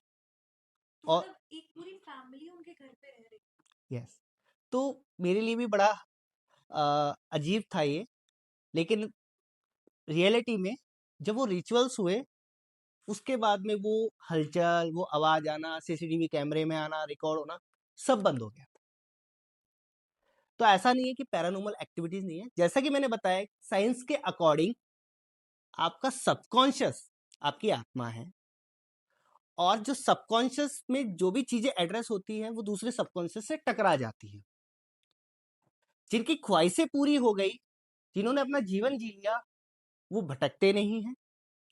तो और मतलब एक पूरी फैमिली उनके घर पे रह रही यस, तो मेरे लिए भी बड़ा अजीब था ये, लेकिन रियलिटी में जब वो रिचुअल्स हुए, उसके बाद में वो हलचल, वो आवाज़ आना, सीसीटीवी कैमरे में आना, रिकॉर्ड होना, सब बंद हो गया। तो ऐसा नहीं है कि पैरानॉर्मल एक्टिविटीज़ नहीं है। जैसा कि मैंने बताया साइंस के अकॉर्डिंग आपका सबकॉन्शियस आपकी आत्मा है और जो सबकॉन्शियस में जो भी चीज़ें एड्रेस होती हैं, वो दूसरे सबकॉन्शियस से टकरा जाती हैं। जिनकी ख्वाहिशें पूरी हो गई, जिन्होंने अपना जीवन जी लिया, वो भटकते नहीं हैं।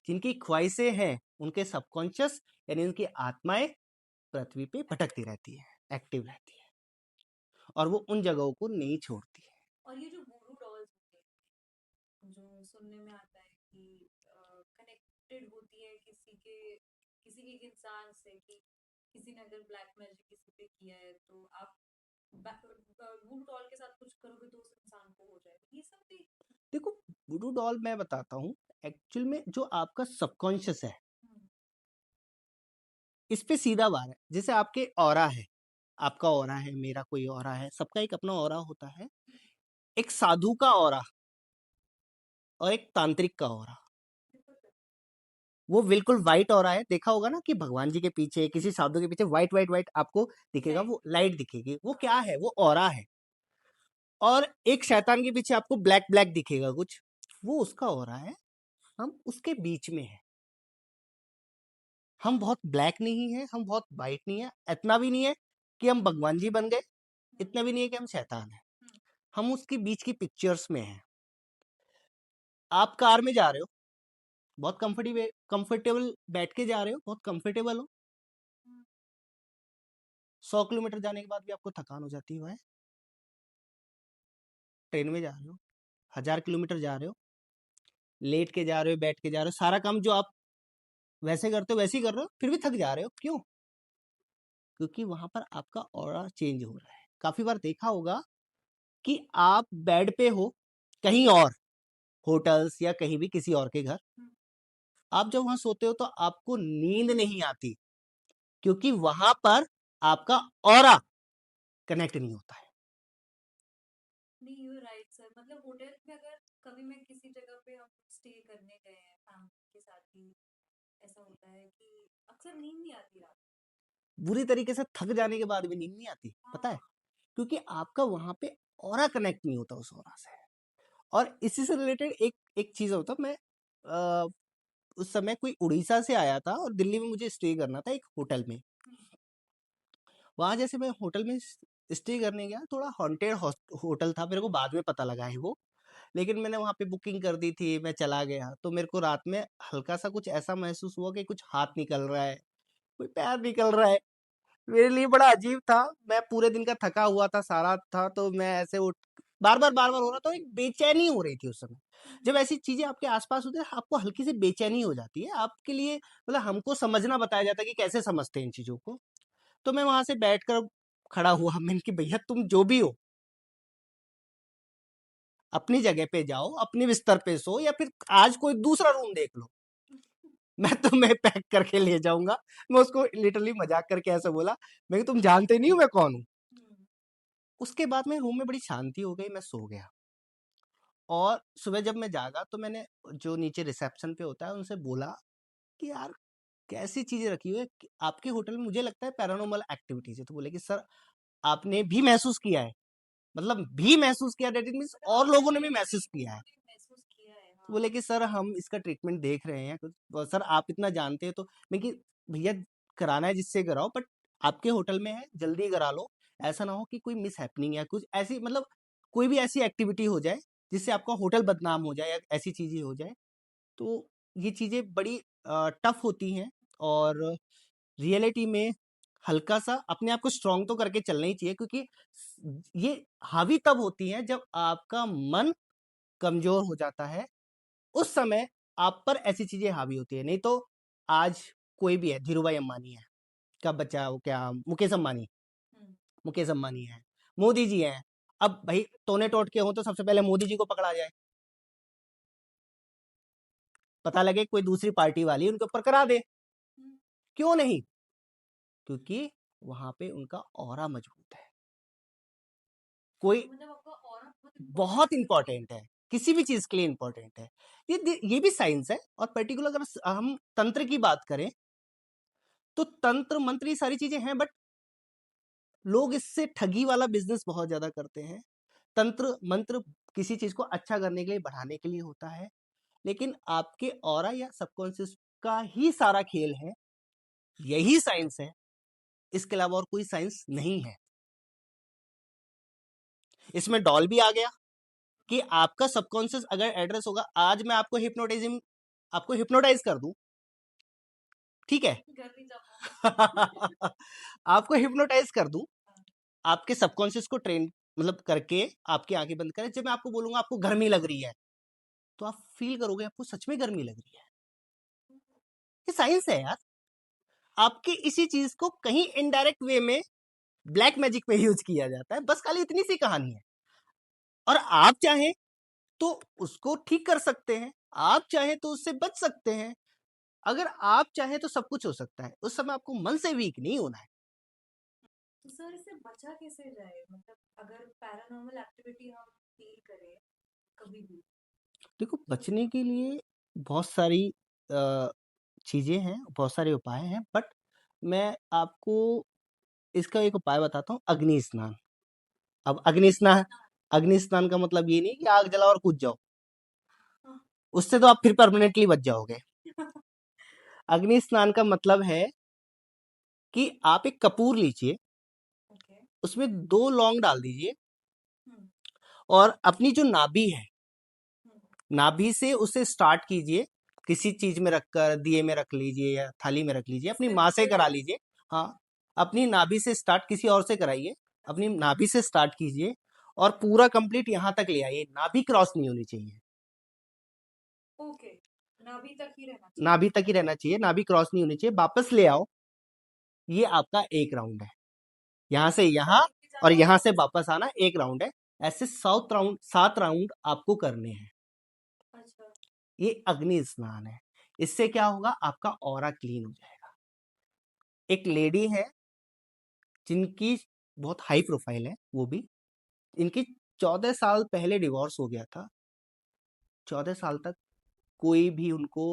जिनकी ख्वाहिशें हैं, उनके सबकॉन्शियस यानी उनकी आत्माएँ पृथ्वी पे भटकती रहती हैं, एक्टिव रहती हैं और वो उन जगहों को नहीं छोड़ती है। और ये जो वूडू डॉल्स होते हैं जो सुनने में आता है कि कनेक्टेड होती है किसी एक इंसान से कि किसी ने अगर ब्लैक मैजिक किसी पे किया है तो आप वूडू डॉल के साथ कुछ करोगे तो उस इंसान को हो जाएगा ये सब भी। देखो, वुडू डॉल मैं बताता हूँ, एक्चुअल में जो आपका सबकॉन्शियस है, हम्म, इस पे सीधा वार है। जैसे आपके ऑरा है, आपका ऑरा है, मेरा कोई ऑरा है, सबका एक अपना ऑरा होता है। एक साधु का ऑरा और एक तांत्रिक का ऑरा, वो बिल्कुल व्हाइट ऑरा है। देखा होगा ना कि भगवान जी के पीछे, किसी साधु के पीछे व्हाइट व्हाइट व्हाइट आपको दिखेगा, लाइट वो लाइट दिखेगी। वो क्या है? वो ऑरा है। और एक शैतान के पीछे आपको ब्लैक ब्लैक दिखेगा कुछ, वो उसका ऑरा है। हम उसके बीच में हैं। हम बहुत ब्लैक नहीं है, हम बहुत व्हाइट नहीं है, इतना भी नहीं है कि हम भगवान जी बन गए, इतना भी नहीं है कि हम शैतान हैं। हम उसके बीच की पिक्चर्स में हैं। आप कार में जा रहे हो, बहुत कंफर्टेबल बैठ के जा रहे हो, बहुत कंफर्टेबल हो। 100 किलोमीटर जाने के बाद भी आपको थकान हो जाती है। ट्रेन में जा रहे हो, 1000 किलोमीटर जा रहे हो, लेट के जा रहे हो, बैठ के जा रहे हो, सारा काम जो आप वैसे करते हो वैसे ही कर रहे हो, फिर भी थक जा रहे हो। क्यों? क्योंकि वहां पर आपका ऑरा चेंज हो रहा है। काफी बार देखा होगा कि आप बेड पे हो कहीं और, होटल्स या कहीं भी किसी और के घर, आप जब वहां सोते हो तो आपको नींद नहीं आती, क्योंकि वहां पर आपका ऑरा कनेक्ट नहीं होता है। नहीं यू राइट सर मतलब होटल में अगर कभी मैं किसी जगह पे हम स्टे करने गए हैं फैमिली के साथ ही ऐसा होता है कि अक्सर नींद नहीं आती रात बुरी तरीके से थक जाने के बाद भी नींद नहीं आती, पता है? हाँ क्योंकि आपका वहां पे ऑरा कनेक्ट नहीं होता उस ऑरा से। और इसी से रिलेटेड एक एक चीज होता, मैं अ, उस समय कोई उड़ीसा से आया था और दिल्ली में मुझे स्टे करना था एक होटल में। वहां जैसे मैं होटल में स्टे करने गया, थोड़ा हॉन्टेड होटल था, मेरे को बाद में पता लगा है वो। लेकिन मैंने वहां पे बुकिंग कर दी थी, मैं चला गया तो मेरे को रात में हल्का सा कुछ ऐसा महसूस हुआ कि कुछ हाथ निकल रहा है, कोई पैर निकल रहा है। मेरे लिए बड़ा अजीब था। मैं पूरे दिन का थका हुआ था, सारा था, तो मैं ऐसे उठ बार बार हो रहा, तो एक बेचैनी हो रही थी उस समय। जब ऐसी चीजें आपके आसपास होती है, आपको हल्की सी बेचैनी हो जाती है। आपके लिए मतलब हमको समझना बताया जाता है कि कैसे समझते हैं इन चीजों को। तो मैं वहां से बैठकर खड़ा हुआ, मैंने कि भैया तुम जो भी हो, अपनी जगह पे जाओ, अपने बिस्तर पे सो, या फिर आज कोई दूसरा रूम देख लो, मैं तुम्हें पैक करके ले जाऊंगा। मैं उसको लिटरली मजाक करके ऐसे बोला, मैं कि तुम जानते नहीं हो मैं कौन हूँ। उसके बाद में रूम में बड़ी शांति हो गई, मैं सो गया। और सुबह जब मैं जागा तो मैंने जो नीचे रिसेप्शन पे होता है उनसे बोला कि यार कैसी चीजें रखी हुई है आपके होटल में, मुझे लगता है पैरानॉर्मल एक्टिविटीज है। तो बोले कि सर आपने भी महसूस किया है, मतलब भी महसूस किया, डेट इट मीन्स मतलब और आपने लोगों ने भी बोला कि महसूस किया है। लोगों ने महसूस किया है तो हाँ बोले कि सर हम इसका ट्रीटमेंट देख रहे हैं, तो सर आप इतना जानते हैं तो। मैं कि भैया कराना है जिससे कराओ, बट आपके होटल में है, जल्दी करा लो। ऐसा ना हो कि कोई मिस हैपनिंग या कुछ ऐसी, मतलब कोई भी ऐसी एक्टिविटी हो जाए जिससे आपका होटल बदनाम हो जाए या ऐसी चीजें हो जाए। तो ये चीजें बड़ी टफ होती हैं। और रियलिटी में हल्का सा अपने आप को स्ट्रांग तो करके चलना ही चाहिए, क्योंकि ये हावी तब होती है जब आपका मन कमजोर हो जाता है, उस समय आप पर ऐसी चीजें हावी होती है। नहीं तो आज कोई भी है, धीरूभाई अंबानी है, क्या बच्चा वो, क्या मुकेश अंबानी, मुकेश अंबानी है, मोदी जी हैं। अब भाई टोने टोट के हो तो सबसे पहले मोदी जी को पकड़ा जाए, पता लगे कोई दूसरी पार्टी वाली उनके ऊपर करा दे, क्यों नहीं? क्योंकि वहां पे उनका ऑरा मजबूत है। कोई मतलब आपका ऑरा बहुत इंपॉर्टेंट है, किसी भी चीज के लिए इंपॉर्टेंट है। ये भी साइंस है। और पर्टिकुलर अगर हम तंत्र की बात करें तो तंत्र मंत्र ये सारी चीजें हैं, बट लोग इससे ठगी वाला बिजनेस बहुत ज्यादा करते हैं। तंत्र मंत्र किसी चीज को अच्छा करने के लिए, बढ़ाने के लिए होता है, लेकिन आपके ऑरा या सबकॉन्शियस का ही सारा खेल है, यही साइंस है, इसके अलावा और कोई साइंस नहीं है। इसमें डॉल भी आ गया कि आपका सबकॉन्शियस अगर एड्रेस होगा, आज मैं आपको हिप्नोटिज्म, आपको हिप्नोटाइज कर दूं, ठीक है? आपको हिप्नोटाइज कर दूं, आपके सबकॉन्शियस को ट्रेन मतलब करके, आपकी आंखें बंद करें, जब मैं आपको बोलूंगा आपको गर्मी लग रही है, तो आप फील करोगे आपको सच में गर्मी लग रही है। ये साइंस है यार। आपके इसी चीज को कहीं इनडायरेक्ट वे में ब्लैक मैजिक में यूज किया जाता है, बस खाली इतनी सी कहानी है। और आप चाहें तो उसको ठीक कर सकते हैं, आप चाहें तो उससे बच सकते हैं। अगर आप चाहें तो सब कुछ हो सकता है, उस समय आपको मन से वीक नहीं होना है। तो सर इससे बचा कैसे जाए, मतलब अगर पैरानॉर्मल एक्टिविटी हम फील करें कभी भी? देखो, बचने के लिए बहुत सारी चीजें हैं, बहुत सारे उपाय हैं, बट मैं आपको इसका एक उपाय बताता हूँ, अग्नि स्नान। अब अग्नि स्नान का मतलब ये नहीं कि आग जलाओ और कूद जाओ, उससे तो आप फिर परमानेंटली बच जाओगे। अग्नि स्नान का मतलब है कि आप एक कपूर लीजिए, ओके। उसमें 2 लौंग डाल दीजिए, और अपनी जो नाभि है, नाभि से उसे स्टार्ट कीजिए, किसी चीज में रखकर, दिए में रख लीजिए या थाली में रख लीजिए, अपनी माँ से करा लीजिए। हाँ, अपनी नाभि से स्टार्ट, किसी और से कराइए, अपनी नाभि से स्टार्ट कीजिए और पूरा कंप्लीट यहाँ तक ले आइए, नाभि क्रॉस नहीं होनी चाहिए। ओके, नाभि तक ही रहना चाहिए। नाभि तक ही रहना चाहिए, नाभि क्रॉस नहीं होनी चाहिए। वापस ले आओ, ये आपका एक राउंड है, यहाँ से यहाँ और यहाँ से वापस आना, एक राउंड है। ऐसे 7 राउंड आपको करने हैं। अच्छा। ये अग्नि स्नान है। इससे क्या होगा, आपका ऑरा क्लीन हो जाएगा। एक लेडी है जिनकी बहुत हाई प्रोफाइल है, वो भी, इनकी 14 साल पहले डिवोर्स हो गया था। 14 साल तक कोई भी उनको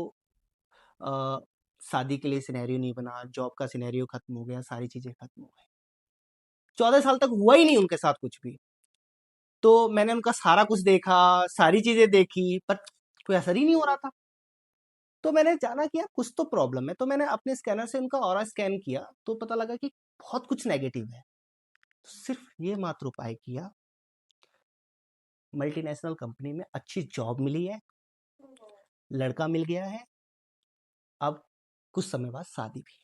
अ, शादी के लिए सिनेरियो नहीं बना, जॉब का सिनेरियो खत्म हो गया, सारी चीजें खत्म हो गई। 14 साल तक हुआ ही नहीं उनके साथ कुछ भी। तो मैंने उनका सारा कुछ देखा, सारी चीजें देखी, पर कोई असर ही नहीं हो रहा था। तो मैंने जाना कि यार कुछ तो प्रॉब्लम है, तो मैंने अपने स्कैनर से उनका ऑरा स्कैन किया, तो पता लगा कि बहुत कुछ नेगेटिव है। तो सिर्फ ये मात्र उपाय किया, मल्टीनेशनल कंपनी में अच्छी जॉब मिली है, लड़का मिल गया है, अब कुछ समय बाद शादी भी।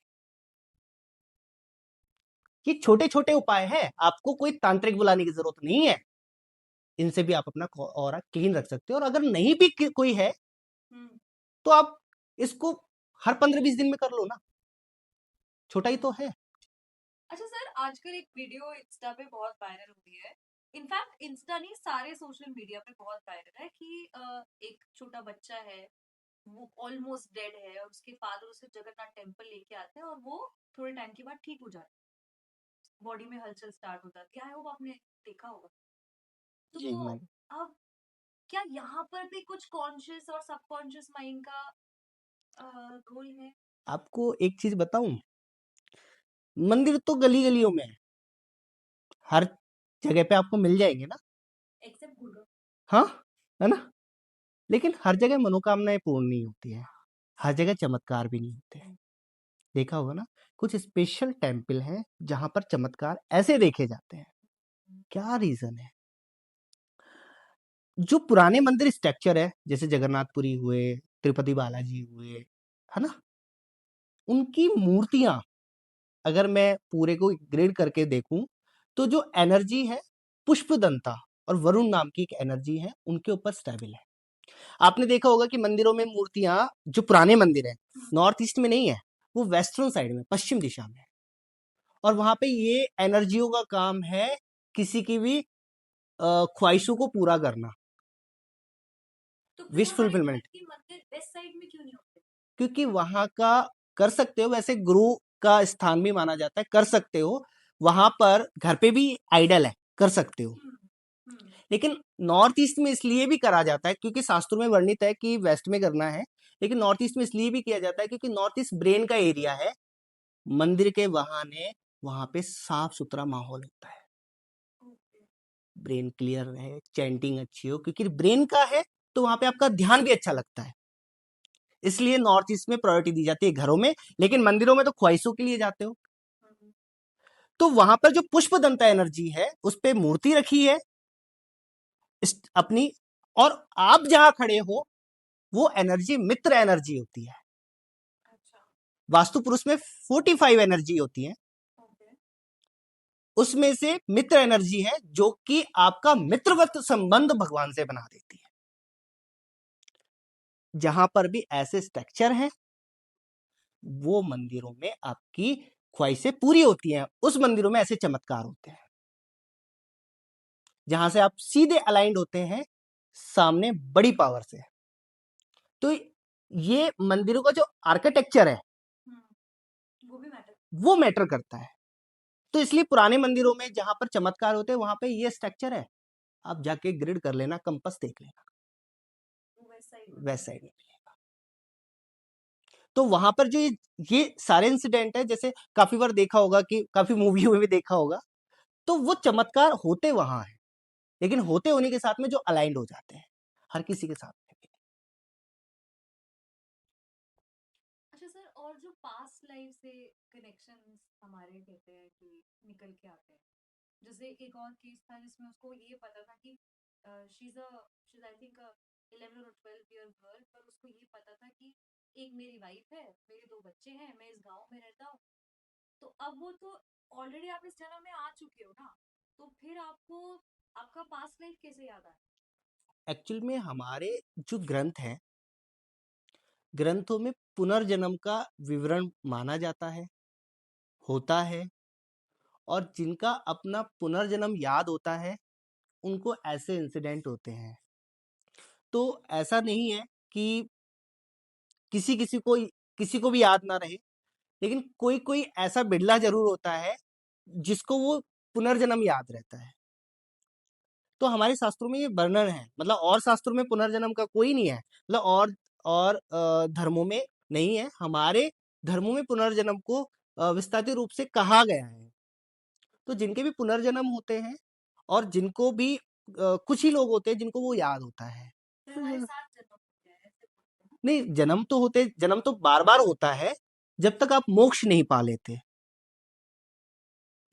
ये छोटे छोटे उपाय हैं, आपको कोई तांत्रिक बुलाने की जरूरत नहीं है, इनसे भी आप अपना ऑरा क्लीन रख सकते हो। और अगर नहीं भी कोई है तो आप इसको हर 15-20 दिन में कर लो ना, छोटा ही तो है। अच्छा सर, आजकल एक वीडियो इंस्टा पे बहुत वायरल हो रही है, इनफैक्ट इंस्टा नहीं सारे सोशल मीडिया पे बहुत वायरल है कि एक छोटा बच्चा है, वो ऑलमोस्ट डेड है और उसके फादर उसे जगन्नाथ टेम्पल लेके आते हैं और वो थोड़े टाइम के बाद ठीक हो जाता है, बॉडी में हलचल स्टार्ट हो जाती है। आई होप आपने देखा होगा। जी, तो मैं अब क्या यहाँ पर भी कुछ कॉन्शियस और सबकॉन्शियस माइंड का रोल है? आपको एक चीज बताऊं, मंदिर तो गली गलियों में है, हर जगह पे आपको मिल जाएंगे ना। एक्सेप्ट गुरु। हाँ, है ना? लेकिन हर जगह मनोकामनाएं पूर्ण नहीं होती है, हर जगह चमत्कार भी नहीं होते हैं। देखा होगा ना, कुछ स्पेशल टेम्पल हैं जहां पर चमत्कार ऐसे देखे जाते हैं। क्या रीजन है? जो पुराने मंदिर स्ट्रक्चर है, जैसे जगन्नाथपुरी हुए, तिरुपति बालाजी हुए, है ना, उनकी मूर्तियां अगर मैं पूरे को ग्रेड करके देखूं तो जो एनर्जी है पुष्पदंता और वरुण नाम की एक एनर्जी है, उनके ऊपर स्टेबल है। आपने देखा होगा कि मंदिरों में मूर्तियां, जो पुराने मंदिर है, नॉर्थ ईस्ट में नहीं है, वो वेस्टर्न साइड में, पश्चिम दिशा में है। और वहां पे ये एनर्जियों का काम है किसी की भी ख्वाहिशों को पूरा करना, तो फिर विश हमारे भारत फुलफिलमेंट। के मंदिर वेस्ट साइड में क्यों नहीं होते? क्योंकि वहां का कर सकते हो, वैसे गुरु का स्थान भी माना जाता है, कर सकते हो। वहां पर घर पे भी आइडल है, कर सकते हो। हम्म, हम्म, लेकिन नॉर्थ ईस्ट में इसलिए भी करा जाता है क्योंकि शास्त्रों में वर्णित है कि वेस्ट में करना है, लेकिन नॉर्थ ईस्ट में इसलिए भी किया जाता है क्योंकि नॉर्थ ईस्ट ब्रेन का एरिया है। मंदिर के बहाने वहां पे साफ सुथरा माहौल होता है, ओके। ब्रेन क्लियर रहे, चैंटिंग अच्छी हो, क्योंकि ब्रेन का है तो वहां पे आपका ध्यान भी अच्छा लगता है। इसलिए नॉर्थ ईस्ट में प्रायोरिटी दी जाती है घरों में, लेकिन मंदिरों में तो ख्वाहिशों के लिए जाते हो। हम्म, तो वहां पर जो पुष्प दंता एनर्जी है, उस पे मूर्ति रखी है अपनी, और आप जहां खड़े हो वो एनर्जी मित्र एनर्जी होती है। अच्छा। वास्तु पुरुष में 45 एनर्जी होती है, ओके। उसमें से मित्र एनर्जी है जो कि आपका मित्रवत संबंध भगवान से बना देती है। जहां पर भी ऐसे स्ट्रक्चर हैं, वो मंदिरों में आपकी ख्वाहिशें पूरी होती हैं। उस मंदिरों में ऐसे चमत्कार होते हैं जहां से आप सीधे अलाइंड होते हैं सामने बड़ी पावर से। तो ये मंदिरों का जो आर्किटेक्चर है, वो भी मैटर। वो मैटर करता है। तो इसलिए पुराने मंदिरों में जहां पर चमत्कार होते हैं, वहां पे ये स्ट्रक्चर है। आप जाके ग्रिड कर लेना, कंपास देख लेना, वो वेस्ट साइड में वेस्ट मिलेगा। साइड में। तो वहां पर जो ये सारे इंसिडेंट है, जैसे काफी बार देखा होगा कि काफी मूवियों में भी देखा होगा, तो वो चमत्कार होते वहां है, लेकिन होते होने के साथ में जो अलाइंड हो जाते हैं हर किसी के साथ में। अच्छा सर, और जो पास्ट लाइफ से कनेक्शंस हमारे कहते हैं कि निकल के आते हैं, जैसे एक और केस था जिसमें उसको ये पता था कि शी इज आई थिंक 11 और 12 ईयर गर्ल, पर उसको ये पता था कि एक मेरी वाइफ है, मेरे दो बच्चे हैं, मैं इस गांव में रहता हूँ। तो अब वो तो ऑलरेडी आप इस जन्म में आ चुके हो ना, तो फिर आपको आपका पास्ट लाइफ कैसे याद आया? एक्चुअल में हमारे जो ग्रंथ हैं, ग्रंथों में पुनर्जन्म का विवरण माना जाता है, होता है। और जिनका अपना पुनर्जन्म याद होता है, उनको ऐसे इंसिडेंट होते हैं। तो ऐसा नहीं है कि किसी किसी को भी याद ना रहे, लेकिन कोई कोई ऐसा बिरला जरूर होता है जिसको वो पुनर्जन्म याद रहता है। तो हमारे शास्त्रों में ये वर्णन है, मतलब और शास्त्रों में पुनर्जन्म का कोई नहीं है, मतलब और धर्मों में नहीं है। हमारे धर्मों में पुनर्जन्म को विस्तारित रूप से कहा गया है। तो जिनके भी पुनर्जन्म होते हैं, और जिनको भी कुछ ही लोग होते हैं जिनको वो याद होता है। फिर तो हमारे साथ जन्म हो गया है ऐसे बोलते हैं नहीं, जन्म तो बार बार होता है, जब तक आप मोक्ष नहीं पा लेते।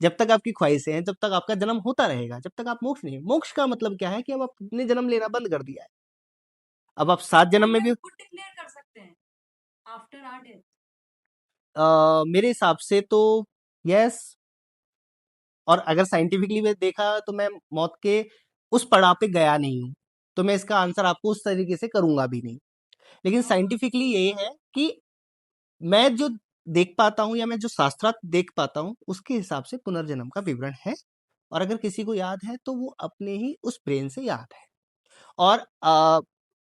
जब तक आपकी ख्वाहिशें हैं, जब तक आपका जन्म होता रहेगा, जब तक आप मोक्ष नहीं। मोक्ष का मतलब क्या है कि अब आपने जन्म लेना बंद कर दिया है। अब आप 7 ना। जन्म हम में भी खुद डिक्लेयर कर सकते हैं आफ्टर आवर डेथ। मेरे हिसाब से तो यस। और अगर साइंटिफिकली में देखा तो मैं मौत के उस पड़ाव पे गया नहीं हूं, तो मैं इसका आंसर आपको उस तरीके से करूंगा भी नहीं। लेकिन साइंटिफिकली ये है कि मैं जो देख पाता हूँ, या मैं जो शास्त्रार्थ देख पाता हूँ, उसके हिसाब से पुनर्जन्म का विवरण है। और अगर किसी को याद है तो वो अपने ही उस ब्रेन से याद है। और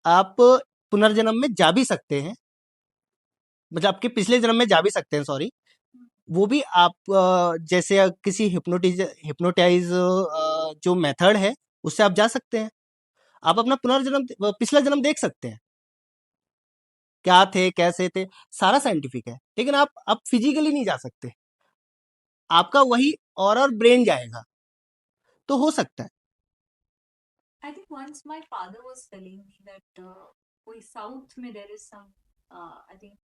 आप पुनर्जन्म में जा भी सकते हैं, मतलब आपके पिछले जन्म में जा भी सकते हैं, सॉरी। वो भी आप जैसे किसी हिप्नोटाइज जो मेथड है, उससे आप जा सकते हैं। आप अपना पुनर्जन्म, पिछला जन्म देख सकते हैं, क्या थे कैसे थे, सारा साइंटिफिक है। लेकिन आप अब फिजिकली नहीं जा सकते, आपका वही और ब्रेन जाएगा, तो हो सकता है। I think once my father was telling me that कोई साउथ में there is some I think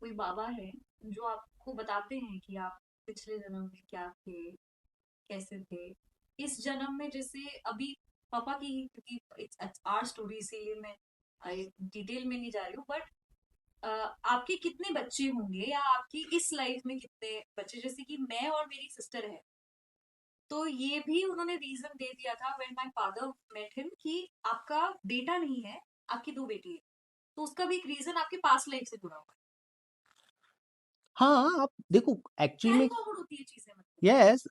कोई बाबा है जो आपको बताते हैं कि आप पिछले जन्म में क्या थे, कैसे थे। इस जन्म में जैसे अभी पापा की, क्योंकि इट्स आवर स्टोरी, इसीलिए मैं डिटेल में नहीं जा रही हूँ, बट आपके कितने बच्चे होंगे या आपकी इस लाइफ में कितने बच्चे, जैसे कि मैं और मेरी सिस्टर है, तो ये भी उन्होंने रीजन दे दिया था when my father met him कि आपका बेटा नहीं है, आपकी दो बेटी है। तो उसका भी एक रीजन आपके पास्ट लाइफ से जुड़ा हुआ है। हाँ, आप देखो एक्चुअली कैरी में, फॉरवर्ड होती है चीजें मतलब। यस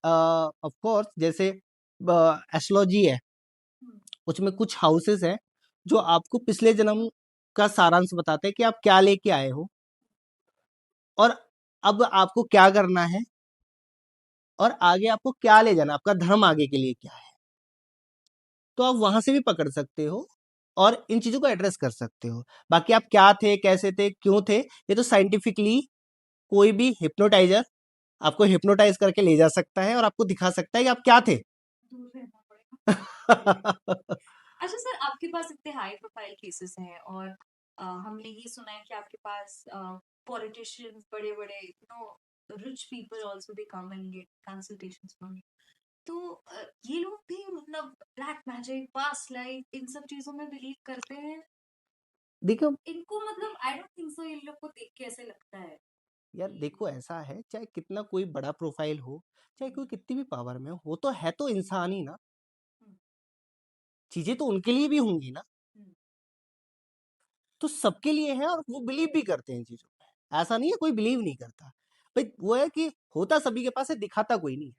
ऑफ कोर्स, जैसे एस्ट्रोलॉजी है, हम्म, उसमें कुछ हाउसेस हैं जो आपको पिछले जन्म का सारांश बताते हैं कि आप क्या लेके आए हो और अब आपको क्या करना है और आगे आपको क्या ले जाना, आपका धर्म आगे के लिए क्या है। तो आप वहां से भी पकड़ सकते हो और इन चीजों को एड्रेस कर सकते हो। बाकी आप क्या थे, कैसे थे, क्यों थे, ये तो साइंटिफिकली कोई भी हिप्नोटाइजर आपको हिप्नोटाइज करके ले जा सकता है और आपको दिखा सकता है कि आप क्या थे। दूर रहना पड़ेगा। अच्छा सर, आपके पास इतने हाई प्रोफाइल केसेस हैं और हमने ये सुना है कि आपके पास पॉलिटिशियंस, बड़े बड़े rich people also they come and get consultations from you. तो ये लोग भी मतलब ब्लैक मैजिक, पास्ट लाइफ, इन सब चीजों में बिलीव करते हैं? देखो इनको मतलब आई डोंट थिंक सो, इन लोग को देख के ऐसे लगता है यार, कि देखो ऐसा है, चाहे कितना कोई बड़ा प्रोफाइल हो, चाहे कोई हम्म, कितनी भी पावर में हो तो है तो इंसान ही ना। हम्म, चीजें तो उनके लिए भी होंगी ना। हम्म, तो सबके लिए है और वो बिलीव भी करते हैं इन चीजों में, ऐसा नहीं है कोई बिलीव नहीं करता। भाई वो है कि होता सभी के पास है, दिखाता कोई नहीं है।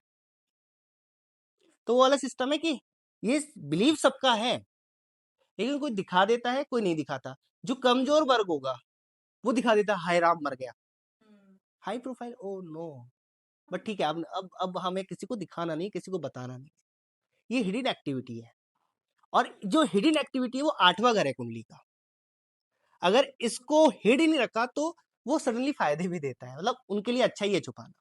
तो वो वाला सिस्टम है कि ये बिलीव सबका है, लेकिन कोई दिखा देता है, कोई नहीं दिखाता। जो कमजोर वर्ग होगा वो दिखा देता है, हाय राम मर गया। Hmm, high profile, oh no. But ठीक है, अब हमें किसी को दिखाना नहीं, किसी को बताना नहीं। ये हिडन एक्टिविटी है, और जो हिडन एक्टिविटी है वो 8वां घर है कुंडली का। अगर इसको हिड ही नहीं रखा तो वो सडनली फायदे भी देता है, मतलब उनके लिए अच्छा ही है छुपाना।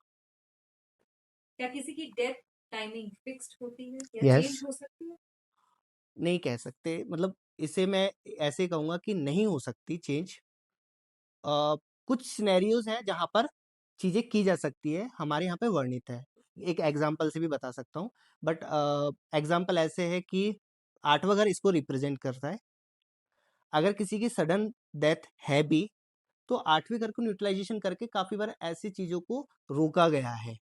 क्या किसी की डेथ टाइमिंग फिक्स्ड होती है या यस, चेंज हो सकती है? नहीं कह सकते, मतलब इसे मैं ऐसे कहूंगा कि नहीं हो सकती चेंज। कुछ सिनेरियोज हैं जहां पर चीजें की जा सकती है, हमारे यहाँ पे वर्णित है। एक एग्जाम्पल से भी बता सकता हूँ, बट एग्जाम्पल ऐसे है कि 8वां घर इसको रिप्रेजेंट करता है। अगर किसी की सडन डेथ है भी तो 8वें घर को न्यूट्रलाइजेशन करके काफी बार ऐसी चीजों को रोका गया है।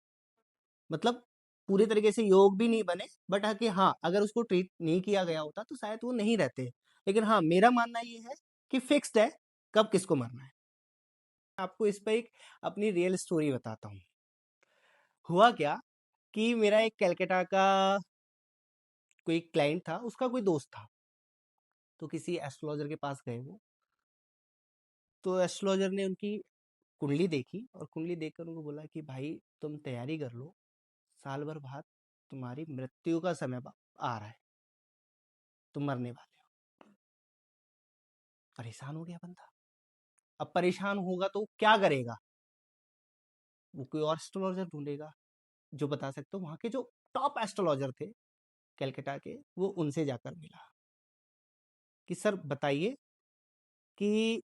मतलब पूरे तरीके से योग भी नहीं बने, बट हाँ कि हाँ, अगर उसको ट्रीट नहीं किया गया होता तो शायद वो नहीं रहते। लेकिन हाँ, मेरा मानना ये है कि फिक्स्ड है कब किसको मरना है। आपको इस पर एक अपनी रियल स्टोरी बताता हूँ। हुआ क्या कि मेरा एक कलकत्ता का कोई क्लाइंट था, उसका कोई दोस्त था। तो किसी एस्ट्रोलॉजर के पास गए वो। तो एस्ट्रोलॉजर ने उनकी कुंडली देखी और कुंडली देखकर उनको बोला कि भाई तुम तैयारी कर लो, साल भर बाद तुम्हारी मृत्यु का समय आ रहा है, तुम मरने वाले हो। परेशान हो गया बंदा। अब परेशान होगा तो क्या करेगा, वो कोई और एस्ट्रोलॉजर ढूंढेगा जो बता सकते हो। वहां के जो टॉप एस्ट्रोलॉजर थे कलकत्ता के, वो उनसे जाकर मिला कि सर बताइए कि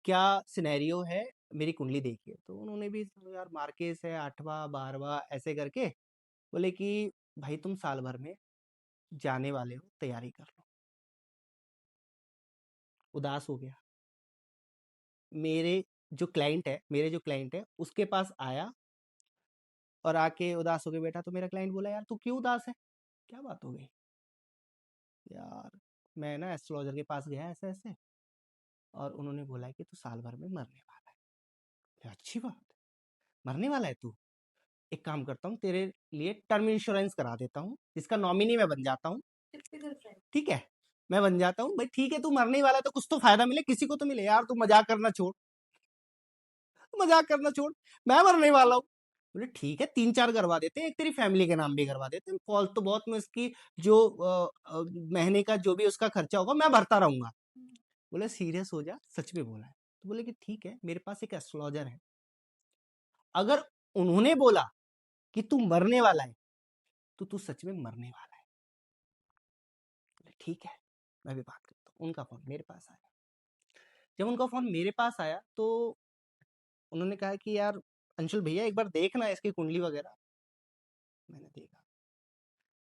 क्या सिनेरियो है, मेरी कुंडली देखिए। तो उन्होंने भी यार मार्केस है 8वां 12वां ऐसे करके बोले कि भाई तुम साल भर में जाने वाले हो, तैयारी कर लो। उदास हो गया। मेरे जो क्लाइंट है उसके पास आया और आके उदास हो गया। बैठा तो मेरा क्लाइंट बोला यार तू क्यों उदास है, क्या बात हो गई। यार मैं ना एस्ट्रोलॉजर के पास गया ऐसे ऐसे, और उन्होंने बोला कि तू साल भर में मरने वाला है। अच्छी बात है, मरने वाला है तू, एक काम करता हूँ तेरे लिए टर्म इंश्योरेंस करा देता हूँ, जिसका नॉमिनी मैं बन जाता हूँ। Typical friend. ठीक है, मैं बन जाता हूँ। भाई ठीक है, तू मरने ही वाला है तो कुछ तो फायदा मिले, किसी को तो मिले यार। तू मजाक करना छोड़, मजाक करना छोड़, मैं मरने वाला हूँ। बोले ठीक है, 3 4 करवा देते हैं, एक तेरी फैमिली के नाम भी करवा देते हैं, फॉल्ट तो बहुत में इसकी जो महीने का जो भी उसका खर्चा होगा मैं भरता रहूंगा। बोले सीरियस हो जा, सच में बोला है। तो बोले कि ठीक है, मेरे पास एक एस्ट्रोलॉजर है, अगर उन्होंने बोला कि तू मरने वाला है तो तू सच में मरने वाला है। बोले ठीक है, मैं भी बात करता हूँ। उनका फोन मेरे पास आया। जब उनका फोन मेरे पास आया तो उन्होंने कहा कि यार अंशुल भैया एक बार देखना इसकी कुंडली वगैरह। मैंने देखा,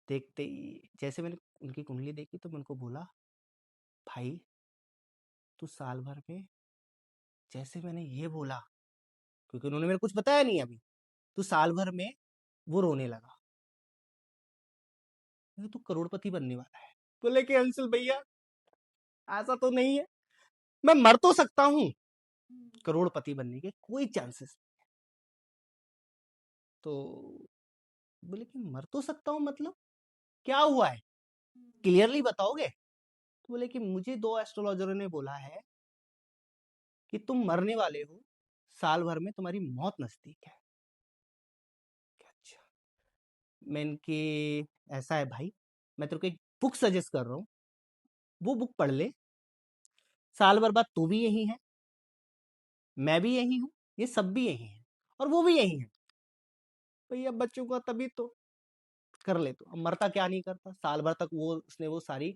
देखते ही जैसे मैंने उनकी कुंडली देखी तो मैं उनको बोला भाई तू साल भर में जैसे मैंने ये बोला, क्योंकि उन्होंने मेरे कुछ बताया नहीं अभी, तो साल भर में वो रोने लगा। मैंने, तू करोड़पति बनने वाला है। बोले कि अंशुल भैया ऐसा तो नहीं है, मैं मर तो सकता हूँ, करोड़पति बनने के कोई चांसेस। तो बोले कि मर तो सकता हूँ मतलब क्या हुआ है, क्लियरली बताओगे? तो बोले कि मुझे 2 एस्ट्रोलॉजरों ने बोला है कि तुम मरने वाले हो, साल भर में तुम्हारी मौत नजदीक है। अच्छा, मैं इनके, ऐसा है भाई, मैं तेरे को एक बुक सजेस्ट कर रहा हूँ, वो बुक पढ़ ले, साल भर बाद तू भी यही है, मैं भी यही हूँ, ये सब भी यही है, और वो भी यही है। भैया बच्चों का तभी तो कर ले, तो अब मरता क्या नहीं करता। साल भर तक वो उसने वो सारी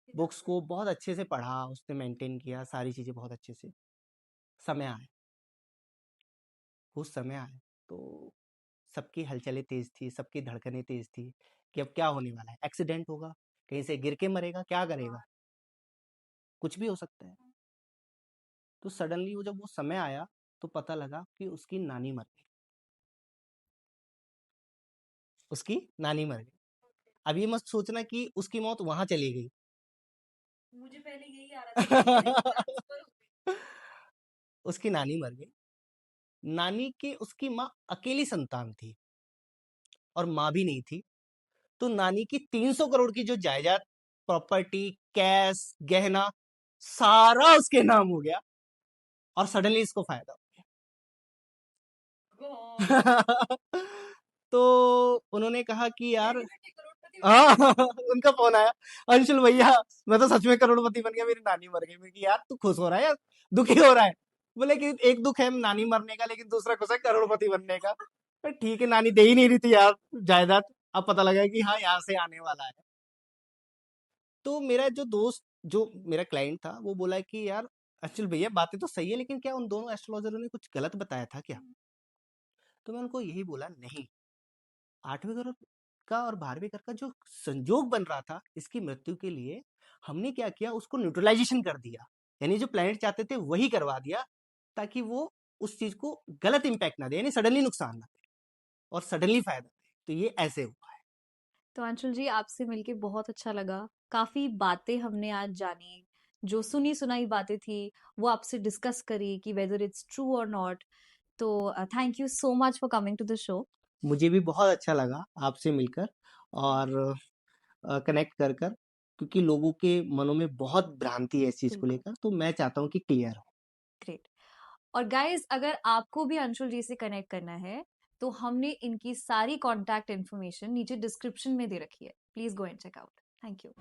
बुक्स को बहुत अच्छे से पढ़ा, उसने मेंटेन किया सारी चीजें बहुत अच्छे से। समय आए, वो समय आए तो सबकी हलचलें तेज थी, सबकी धड़कनें तेज थी कि अब क्या होने वाला है, एक्सीडेंट होगा, कहीं से गिर के मरेगा, क्या करेगा, कुछ भी हो सकता है। तो सडनली वो जब वो समय आया तो पता लगा कि उसकी नानी मर गई, उसकी नानी मर गई। अब ये मत सोचना कि उसकी मौत वहां चली गई। मुझे पहले यही आ रहा था कि ट्रांसफर हो उसकी नानी मर गई। नानी के, उसकी माँ अकेली संतान थी और माँ भी नहीं थी, तो नानी की 300 करोड़ की जो जायदाद, प्रॉपर्टी, कैश, गहना, सारा उसके नाम हो गया, और सडनली इसको फायदा हो गई। गया। तो उन्होंने कहा कि यार, बेटे बेटे करोड़पति बन हाँ, गए। उनका फोन आया, अंशुल भैया मैं तो सच में करोड़पति बन गया, मेरी नानी मर गई। मैं कि यार तू खुश हो रहा है या दुखी हो रहा है? बोले कि एक दुख है नानी मरने का, लेकिन दूसरा खुश है करोड़पति बनने का। पर ठीक है, नानी दे ही नहीं रही थी यार जायदाद, अब पता लगा कि हाँ यहाँ से आने वाला है। तो मेरा जो दोस्त, जो मेरा क्लाइंट था, वो बोला कि यार अंशुल भैया बातें तो सही है, लेकिन क्या उन दोनों एस्ट्रोलॉजरों ने कुछ गलत बताया था क्या? तो मैं उनको यही बोला, नहीं, 8वें घर का और 12वें घर का जो संयोग बन रहा था इसकी मृत्यु के लिए, हमने क्या किया, उसको न्यूट्रलाइजेशन कर दिया, यानी जो प्लैनेट चाहते थे वही करवा दिया, ताकि वो उस चीज को गलत इंपैक्ट ना दे, यानी सडनली नुकसान ना दे और सडनली फायदा दे। तो ये ऐसे हुआ है। तो अंशुल जी, आपसे मिलके बहुत अच्छा लगा। काफी बातें हमने आज जानी, जो सुनी सुनाई बातें थी वो आपसे डिस्कस करी कि वेदर इट्स ट्रू और नॉट। तो thank you so much for coming to the show. मुझे भी बहुत अच्छा लगा आपसे मिलकर और कनेक्ट कर कर, क्योंकि लोगों के मनों में बहुत भ्रांति है इस चीज को बिल्कुल, लेकर, तो मैं चाहता हूँ कि क्लियर हो। ग्रेट। और गाइस, अगर आपको भी अंशुल जी से कनेक्ट करना है तो हमने इनकी सारी कॉन्टैक्ट इन्फॉर्मेशन नीचे डिस्क्रिप्शन में दे रखी है। Please go and check out. Thank you.